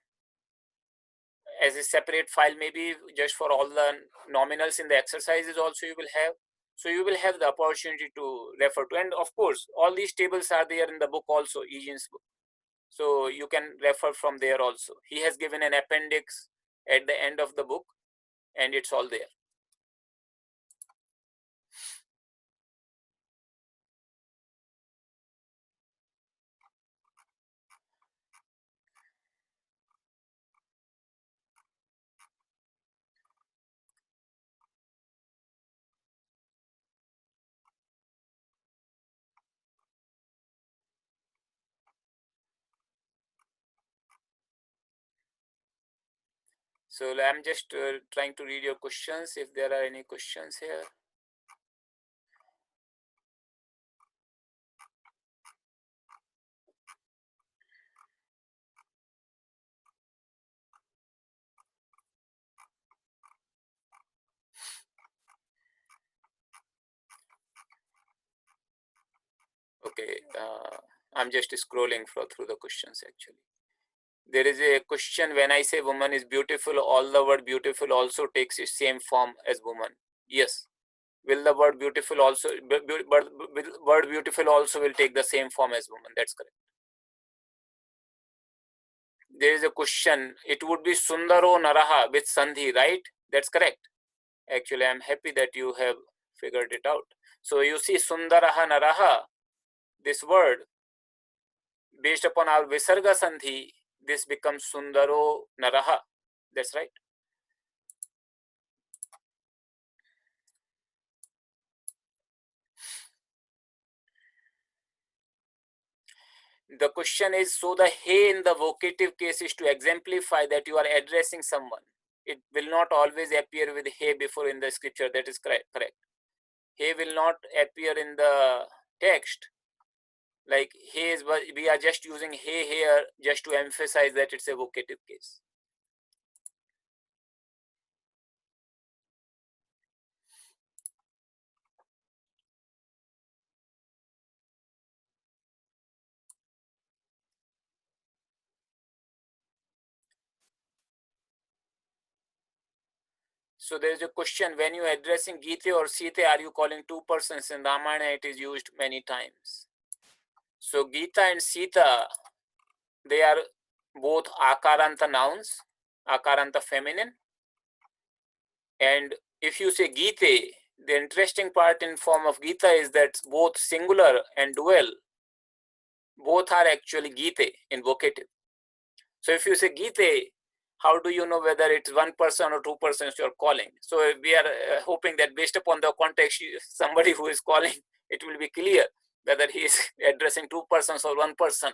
as a separate file, maybe just for all the nominals in the exercises also you will have. So you will have the opportunity to refer to. And of course, all these tables are there in the book also, Egenes' book. So you can refer from there also. He has given an appendix at the end of the book, and it's all there. So I'm just trying to read your questions, if there are any questions here. Okay, I'm just scrolling through the questions actually. There is a question, when I say woman is beautiful, all the word beautiful also takes its same form as woman. Yes. Will the word beautiful also, word beautiful also will take the same form as woman? That's correct. There is a question, it would be Sundaro Naraha with Sandhi, right? That's correct. Actually, I'm happy that you have figured it out. So you see Sundaraha Naraha, this word, based upon our Visarga Sandhi, this becomes Sundaro Naraha. That's right. The question is, so the he in the vocative case is to exemplify that you are addressing someone. It will not always appear with he before in the scripture. That is correct. He will not appear in the text. Like he is, we are just using he here just to emphasize that it's a vocative case. So there is a question, when you are addressing Gita or Sita, are you calling two persons? In Ramayana it is used many times. So Gita and Sita, they are both Akaranta nouns, Akaranta feminine. And if you say Gita, the interesting part in form of Gita is that both singular and dual, both are actually Gita in vocative. So if you say Gita, how do you know whether it's one person or two persons you're calling? So we are hoping that based upon the context, somebody who is calling, it will be clear whether he is addressing two persons or one person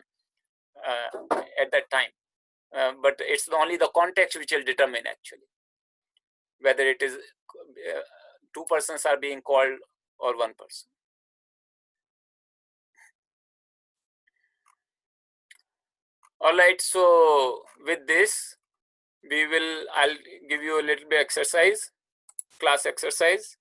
at that time. But it's only the context which will determine actually whether it is two persons are being called or one person. All right, so with this, I'll give you a little bit exercise, class exercise.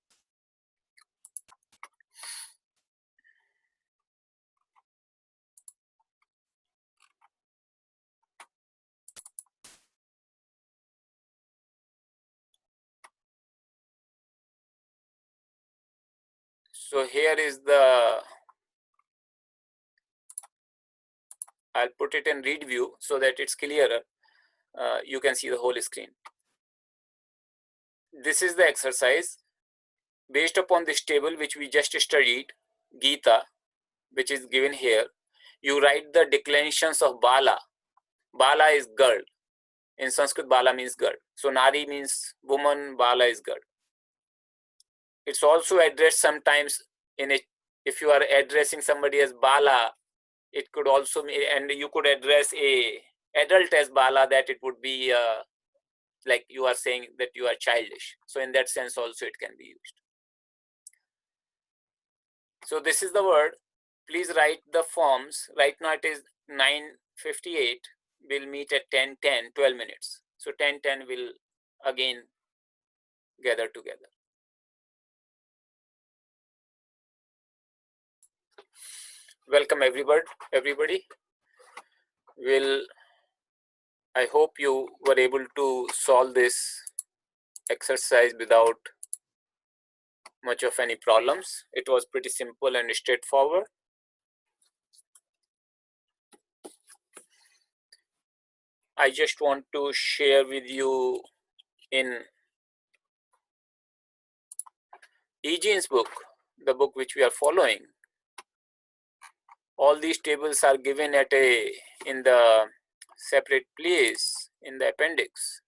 So here is I'll put it in read view so that it's clearer. You can see the whole screen. This is the exercise. Based upon this table which we just studied, Gita, which is given here, you write the declensions of Bala. Bala is girl. In Sanskrit, Bala means girl. So Nari means woman, Bala is girl. It's also addressed sometimes in it. If you are addressing somebody as Bala, it could also mean, and you could address a adult as Bala, that it would be like you are saying that you are childish. So in that sense also it can be used. So this is the word. Please write the forms. Right now it is 9:58. We'll meet at 10:10, 12 minutes. So 10:10 will again gather together. Welcome everybody. I hope you were able to solve this exercise without much of any problems. It was pretty simple and straightforward. I just want to share with you, in Egenes' book, the book which we are following, all these tables are given in the separate place in the appendix.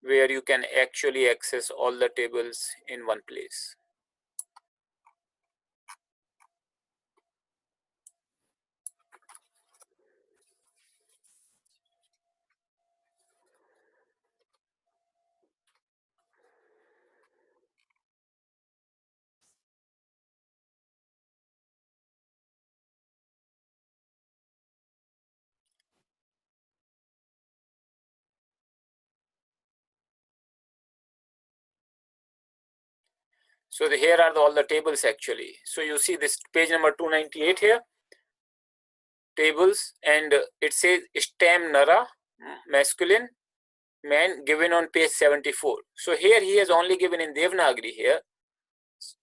Where you can actually access all the tables in one place. So here are all the tables actually. So you see this page number 298 here, tables, and it says stem nara, masculine, man, given on page 74. So here he has only given in Devanagari here.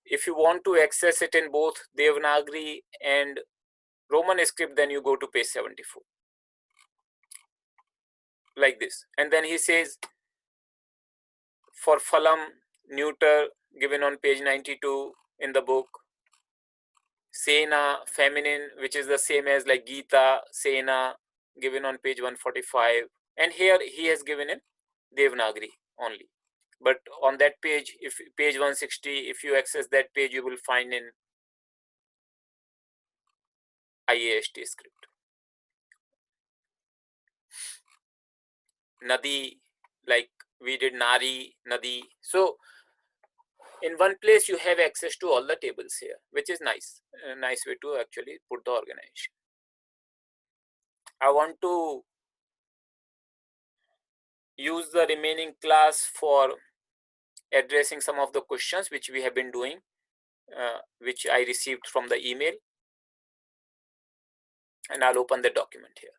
If you want to access it in both Devanagari and Roman script, then you go to page 74. Like this. And then he says for phalam, neuter, given on page 92 in the book. Sena, feminine, which is the same as like Gita, Sena, given on page 145. And here he has given in Devanagari only. But on that page, if page 160, if you access that page, you will find in IAST script. Nadi, like we did Nari, Nadi. So in one place you have access to all the tables here, which is nice. A nice way to actually put the organization. I want to use the remaining class for addressing some of the questions which we have been doing, which I received from the email. And I'll open the document here.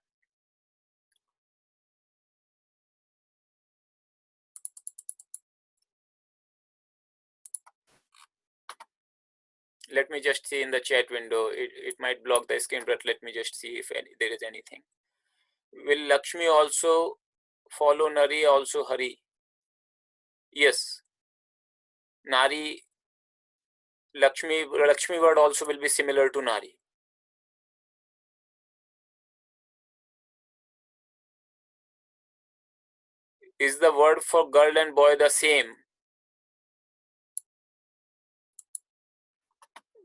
Let me just see in the chat window. It might block the screen, but let me just see if there is anything. Will Lakshmi also follow Nari, also Hari? Yes. Nari, Lakshmi word also will be similar to Nari. Is the word for girl and boy the same?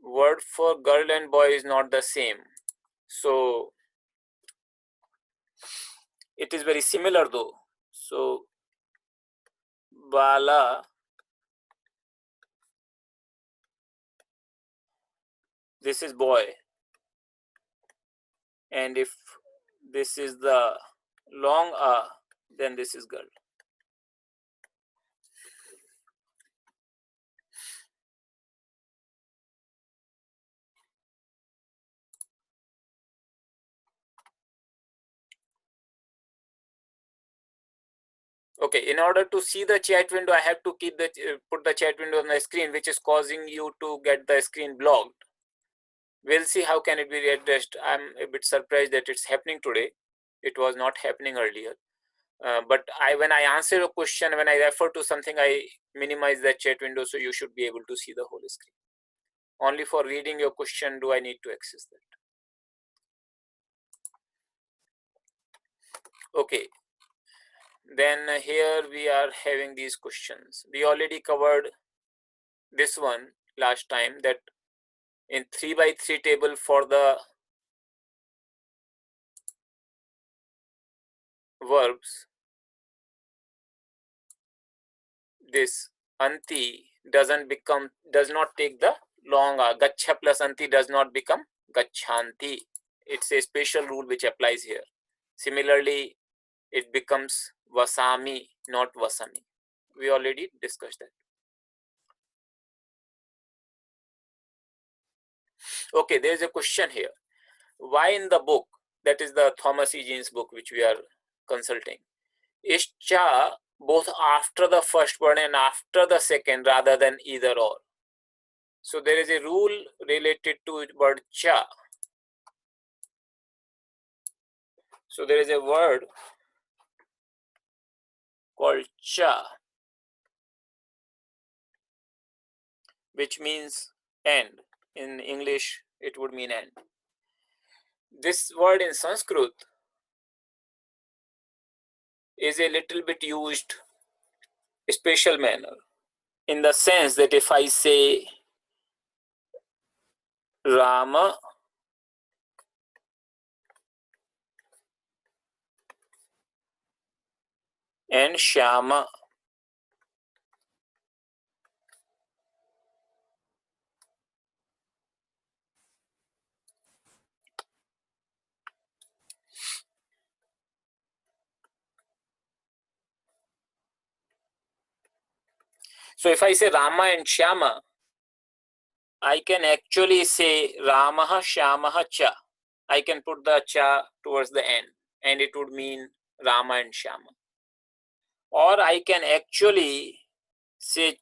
Word for girl and boy is not the same. So it is very similar though. So Bala, this is boy. And if this is the long A, then this is girl. Okay, in order to see the chat window, I have to keep the put the chat window on the screen, which is causing you to get the screen blocked. We'll see how can it be addressed. I'm a bit surprised that it's happening today. It was not happening earlier. But when I answer a question, when I refer to something, I minimize that chat window, so you should be able to see the whole screen. Only for reading your question do I need to access that. Okay. Then here we are having these questions. We already covered this one last time, that in 3x3 table for the verbs, this anti does not take the long gacha plus anti does not become gachanti. It's a special rule which applies here. Similarly, it becomes vasami, not vasami. We already discussed that. Okay, there is a question here. Why in the book, that is the Thomas Egenes book which we are consulting, is cha both after the first word and after the second rather than either or? So there is a rule related to word cha. So there is a word called cha, which means end. In English, it would mean end. This word in Sanskrit is a little bit used a special manner, in the sense that if I say Rama and Shyama, so if I say Rama and Shyama, I can actually say Ramaha Shyamaha Cha. I can put the Cha towards the end and it would mean Rama and Shyama. Or I can actually say,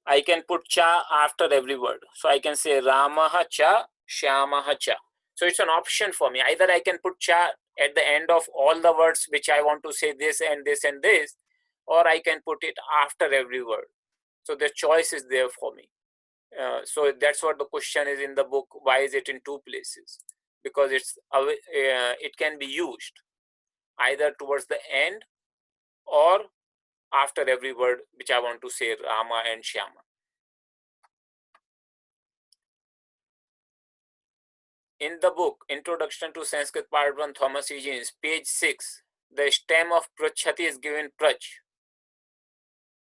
I can put Cha after every word. So I can say Ramaha Cha, Shyamaha Cha. So it's an option for me. Either I can put Cha at the end of all the words which I want to say this and this and this, or I can put it after every word. So the choice is there for me. So that's what the question is in the book. Why is it in two places? Because it can be used either towards the end or after every word which I want to say Rama and Shyama. In the book Introduction to Sanskrit Part 1, Thomas Egenes, page 6, the stem of Prachati is given Prach.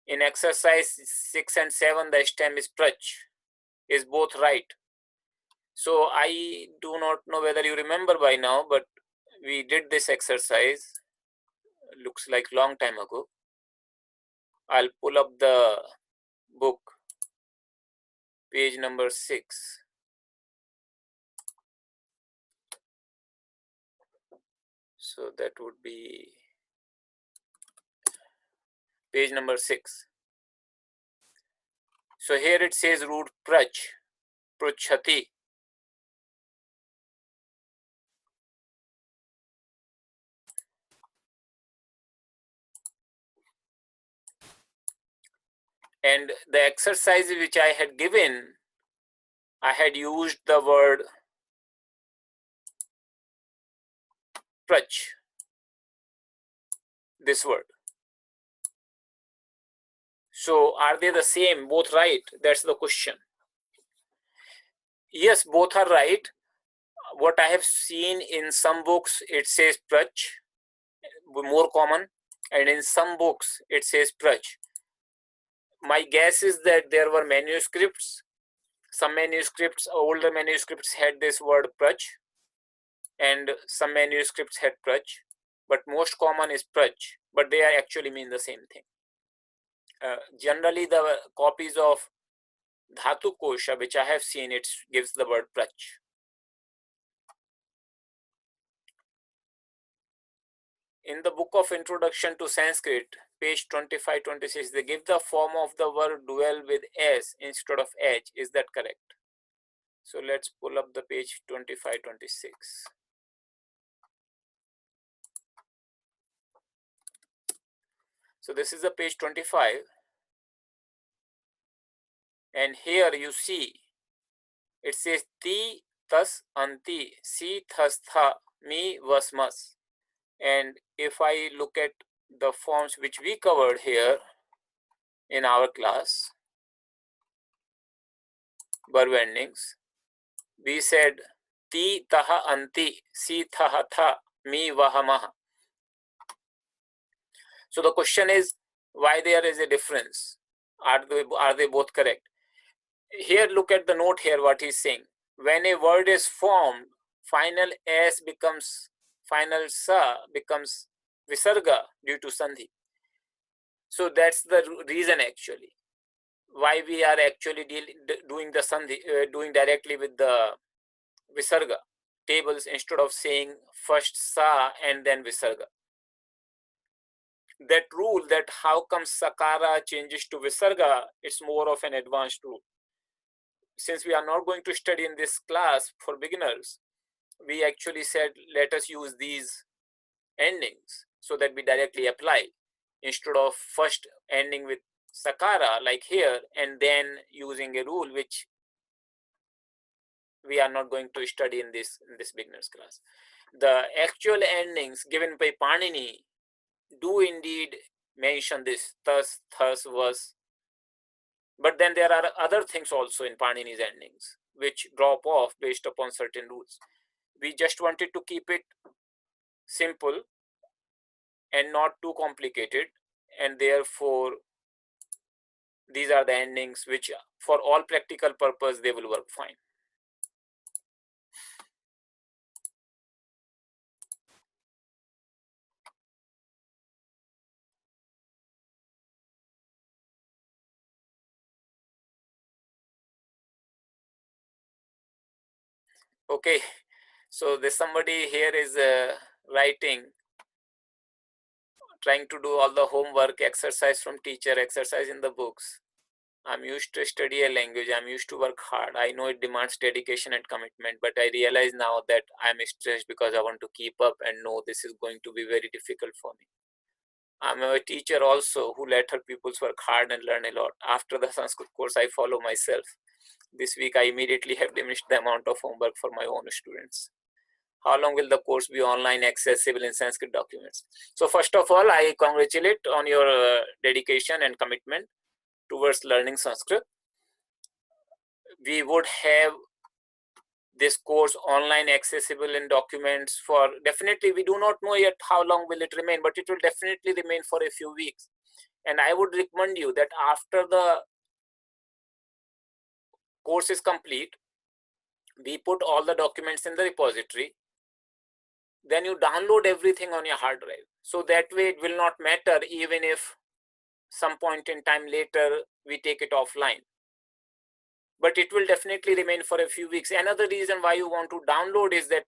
In exercise 6 and 7, the stem is Prach. Is both right? So I do not know whether you remember by now, but we did this exercise, looks like long time ago. I'll pull up the book, page number 6. So that would be page number 6. So here it says root prach, pruchhati. And the exercise which I had given, I had used the word prach, this word. So are they the same, both right? That's the question. Yes, both are right. What I have seen in some books, it says prach, more common, and in some books, it says prach. My guess is that there were manuscripts. Some manuscripts, older manuscripts had this word prach, and some manuscripts had prach, but most common is prach, but they actually mean the same thing. Generally, the copies of Dhatu Kosha, which I have seen, it gives the word prach. In the book of Introduction to Sanskrit, page 25-26, they give the form of the word dwell with S instead of H. Is that correct? So let's pull up the page 25-26. So this is the page 25. And here you see, it says ti, tas, anti, si, thas, tha, mi, was, mas. And if I look at the forms which we covered here in our class, verb endings, we said ti, taha, anti, si, thaha, tha, mi, vaha, maha. So the question is, why there is a difference? Are they both correct? Here, look at the note here, what he's saying. When a word is formed, final S becomes, final Sa becomes Visarga due to Sandhi. So that's the reason actually why we are actually doing the Sandhi, doing directly with the Visarga tables instead of saying first Sa and then Visarga. That rule, that how come Sakara changes to Visarga, it's more of an advanced rule. Since we are not going to study in this class for beginners, we actually said let us use these endings so that we directly apply instead of first ending with Sakara like here and then using a rule which we are not going to study in this beginners class. The actual endings given by Panini do indeed mention this thus, thus, was, but then there are other things also in Panini's endings which drop off based upon certain rules. We just wanted to keep it simple and not too complicated, and therefore these are the endings which for all practical purpose they will work fine. Okay, so this somebody here is writing, trying to do all the homework, exercise from teacher, exercise in the books. I'm used to study a language. I'm used to work hard. I know it demands dedication and commitment, but I realize now that I'm stressed because I want to keep up and know this is going to be very difficult for me. I'm a teacher also who let her pupils work hard and learn a lot. After the Sanskrit course, I follow myself. This week, I immediately have diminished the amount of homework for my own students. How long will the course be online accessible in Sanskrit documents? So first of all, I congratulate on your dedication and commitment towards learning Sanskrit. We would have this course online accessible in documents for, definitely we do not know yet how long will it remain, but it will definitely remain for a few weeks. And I would recommend you that after the course is complete, we put all the documents in the repository, then you download everything on your hard drive. So that way it will not matter even if some point in time later we take it offline. But it will definitely remain for a few weeks. Another reason why you want to download is that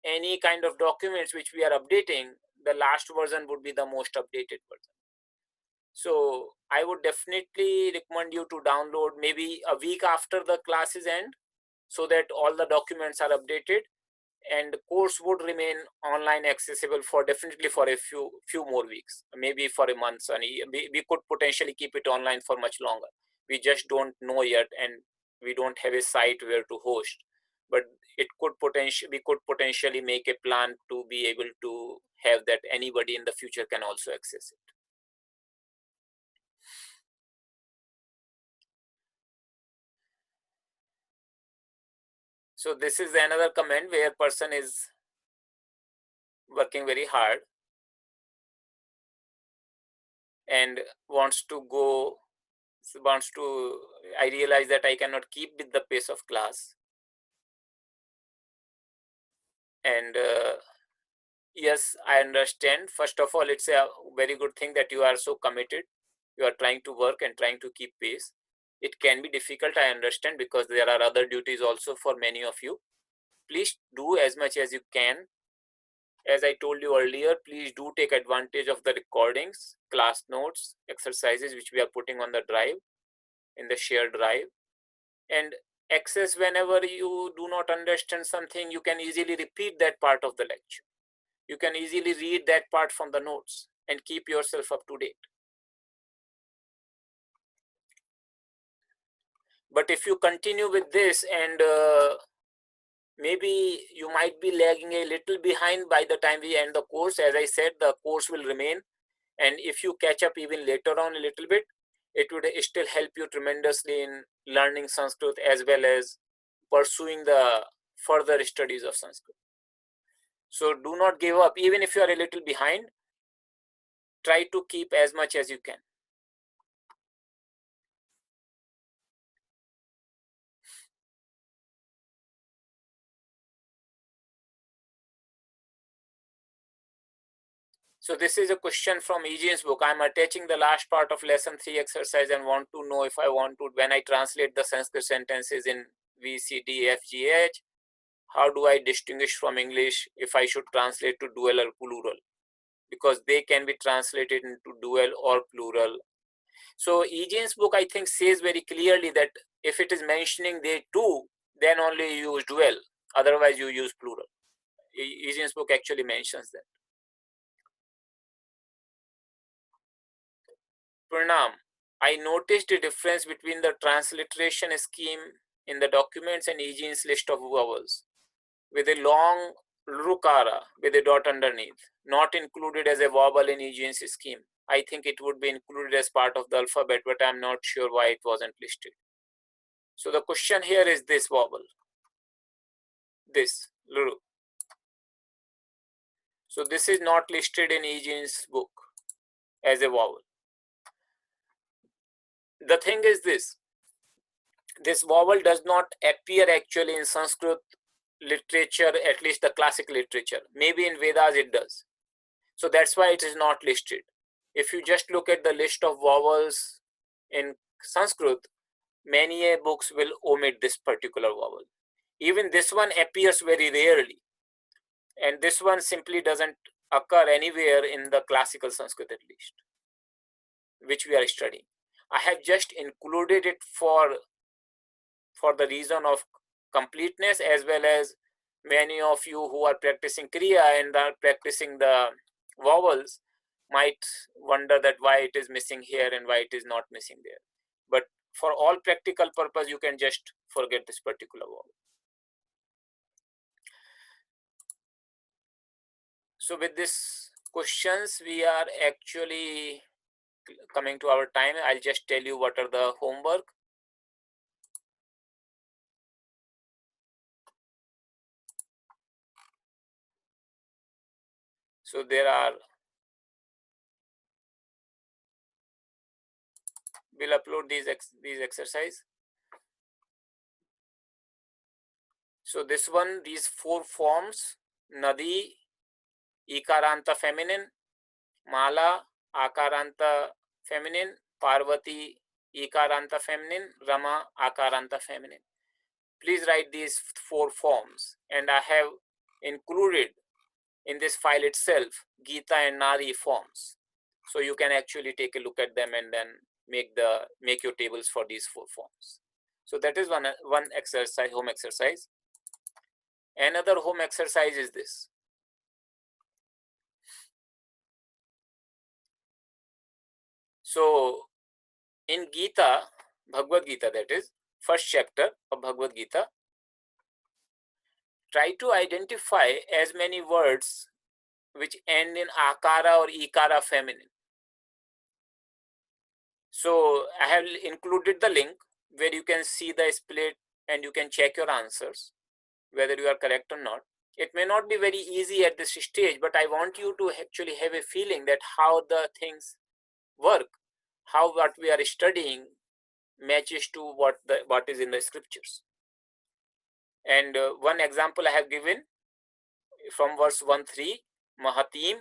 any kind of documents which we are updating, the last version would be the most updated version. So I would definitely recommend you to download maybe a week after the classes end, so that all the documents are updated, and the course would remain online accessible for definitely for a few more weeks, maybe for a month. And we could potentially keep it online for much longer. We just don't know yet, and we don't have a site where to host, but we could potentially make a plan to be able to have that anybody in the future can also access it. So this is another comment where person is working very hard and wants to I realize that I cannot keep with the pace of class. And yes, I understand. First of all, it's a very good thing that you are so committed. You are trying to work and trying to keep pace. It can be difficult, I understand, because there are other duties also for many of you. Please do as much as you can. As I told you earlier, please do take advantage of the recordings, class notes, exercises which we are putting on the drive, in the shared drive, and access whenever you do not understand something. You can easily repeat that part of the lecture. You can easily read that part from the notes and keep yourself up to date. But if you continue with this, and maybe you might be lagging a little behind by the time we end the course. As I said, the course will remain, and if you catch up even later on a little bit, it would still help you tremendously in learning Sanskrit as well as pursuing the further studies of Sanskrit. So do not give up. Even if you are a little behind, try to keep as much as you can. So this is a question from Egenes' book. I'm attaching the last part of lesson 3 exercise and want to know if I want to, when I translate the Sanskrit sentences in V, C, D, F, G, H, how do I distinguish from English if I should translate to dual or plural? Because they can be translated into dual or plural. So Egenes' book, I think, says very clearly that if it is mentioning they two, then only you use dual. Otherwise, you use plural. Egenes' book actually mentions that. Pranam, I noticed a difference between the transliteration scheme in the documents and Egenes' list of vowels, with a long rukara with a dot underneath, not included as a vowel in Egenes' scheme. I think it would be included as part of the alphabet, but I'm not sure why it wasn't listed. So the question here is this vowel, this luru. So this is not listed in Egenes' book as a vowel. The thing is this vowel does not appear actually in Sanskrit literature, at least the classic literature. Maybe in Vedas it does. So that's why it is not listed. If you just look at the list of vowels in Sanskrit, many books will omit this particular vowel. Even this one appears very rarely. And this one simply doesn't occur anywhere in the classical Sanskrit at least, which we are studying. I have just included it for the reason of completeness, as well as many of you who are practicing Kriya and are practicing the vowels might wonder that why it is missing here and why it is not missing there. But for all practical purpose, you can just forget this particular vowel. So with this questions, we are actually coming to our time. I'll just tell you what are the homework. So there are, we'll upload these exercise. So this one, these 4 forms: Nadi, Ikaranta feminine; Mala, Akaranta feminine; Parvati, Ikaranta feminine; Rama, Akaranta feminine. Please write these 4 forms, and I have included in this file itself Gita and Nari forms, so you can actually take a look at them and then make your tables for these 4 forms. So that is one exercise, home exercise. Another home exercise is this. So in Gita, Bhagavad Gita, that is first chapter of Bhagavad Gita, try to identify as many words which end in akara or ikara feminine. So I have included the link where you can see the split and you can check your answers, whether you are correct or not. It may not be very easy at this stage, but I want you to actually have a feeling that how the things work, how what we are studying matches to what is in the scriptures. And one example I have given from verse 1-3, Mahatim.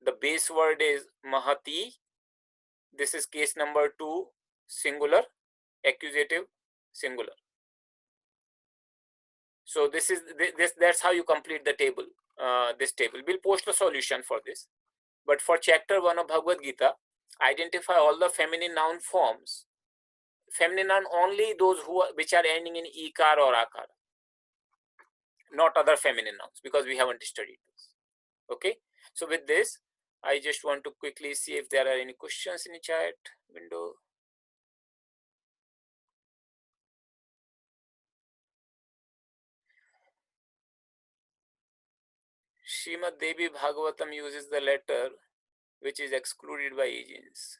The base word is Mahati. This is case number 2, singular, accusative, singular. So that's how you complete the table. This table. We'll post a solution for this. But for chapter 1 of Bhagavad Gita, identify all the feminine noun forms. Feminine noun only those which are ending in ikar or akar, not other feminine nouns, because we haven't studied this. Okay. So with this, I just want to quickly see if there are any questions in the chat window. Srimad Devi Bhagavatam uses the letter which is excluded by Egenes.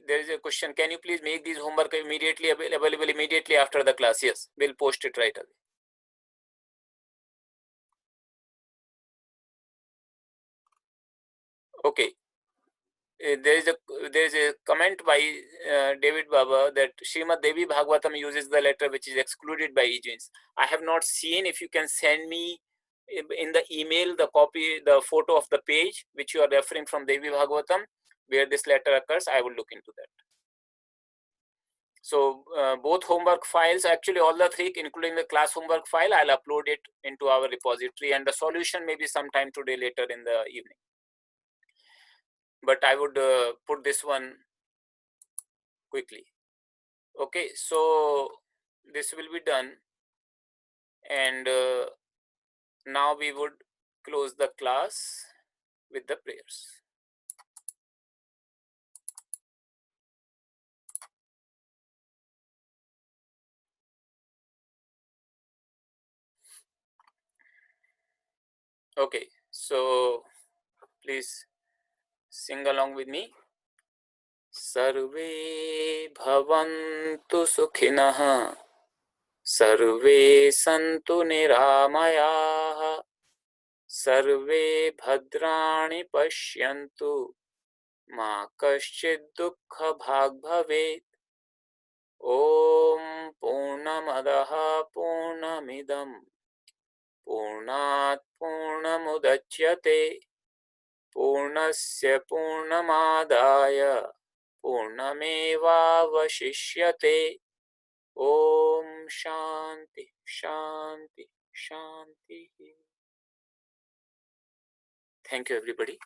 There is a question. Can you please make these homework immediately available immediately after the class? Yes, we'll post it right away. Okay. There is a comment by David Baba that Srimad Devi Bhagavatam uses the letter which is excluded by Egenes. I have not seen. If you can send me in the email the photo of the page which you are referring from Devi Bhagavatam where this letter occurs, I will look into that. So both homework files, actually all the 3, including the class homework file, I'll upload it into our repository, and the solution maybe sometime today later in the evening. But I would put this one quickly. Okay, so this will be done, and now we would close the class with the prayers. Okay, so please sing along with me. Sarve bhavantu sukhinah, सर्वे सन्तु निरामयाः, सर्वे भद्राणि पश्यन्तु, मा कश्चित् दुःखभाग् भवेत्. ॐ पूर्णमदः पूर्णमिदं पूर्णात् पूर्णमुदच्यते, पूर्णस्य पूर्णमादाय पूर्णमेवावशिष्यते। ओम शांति शांति शांति। Thank you everybody.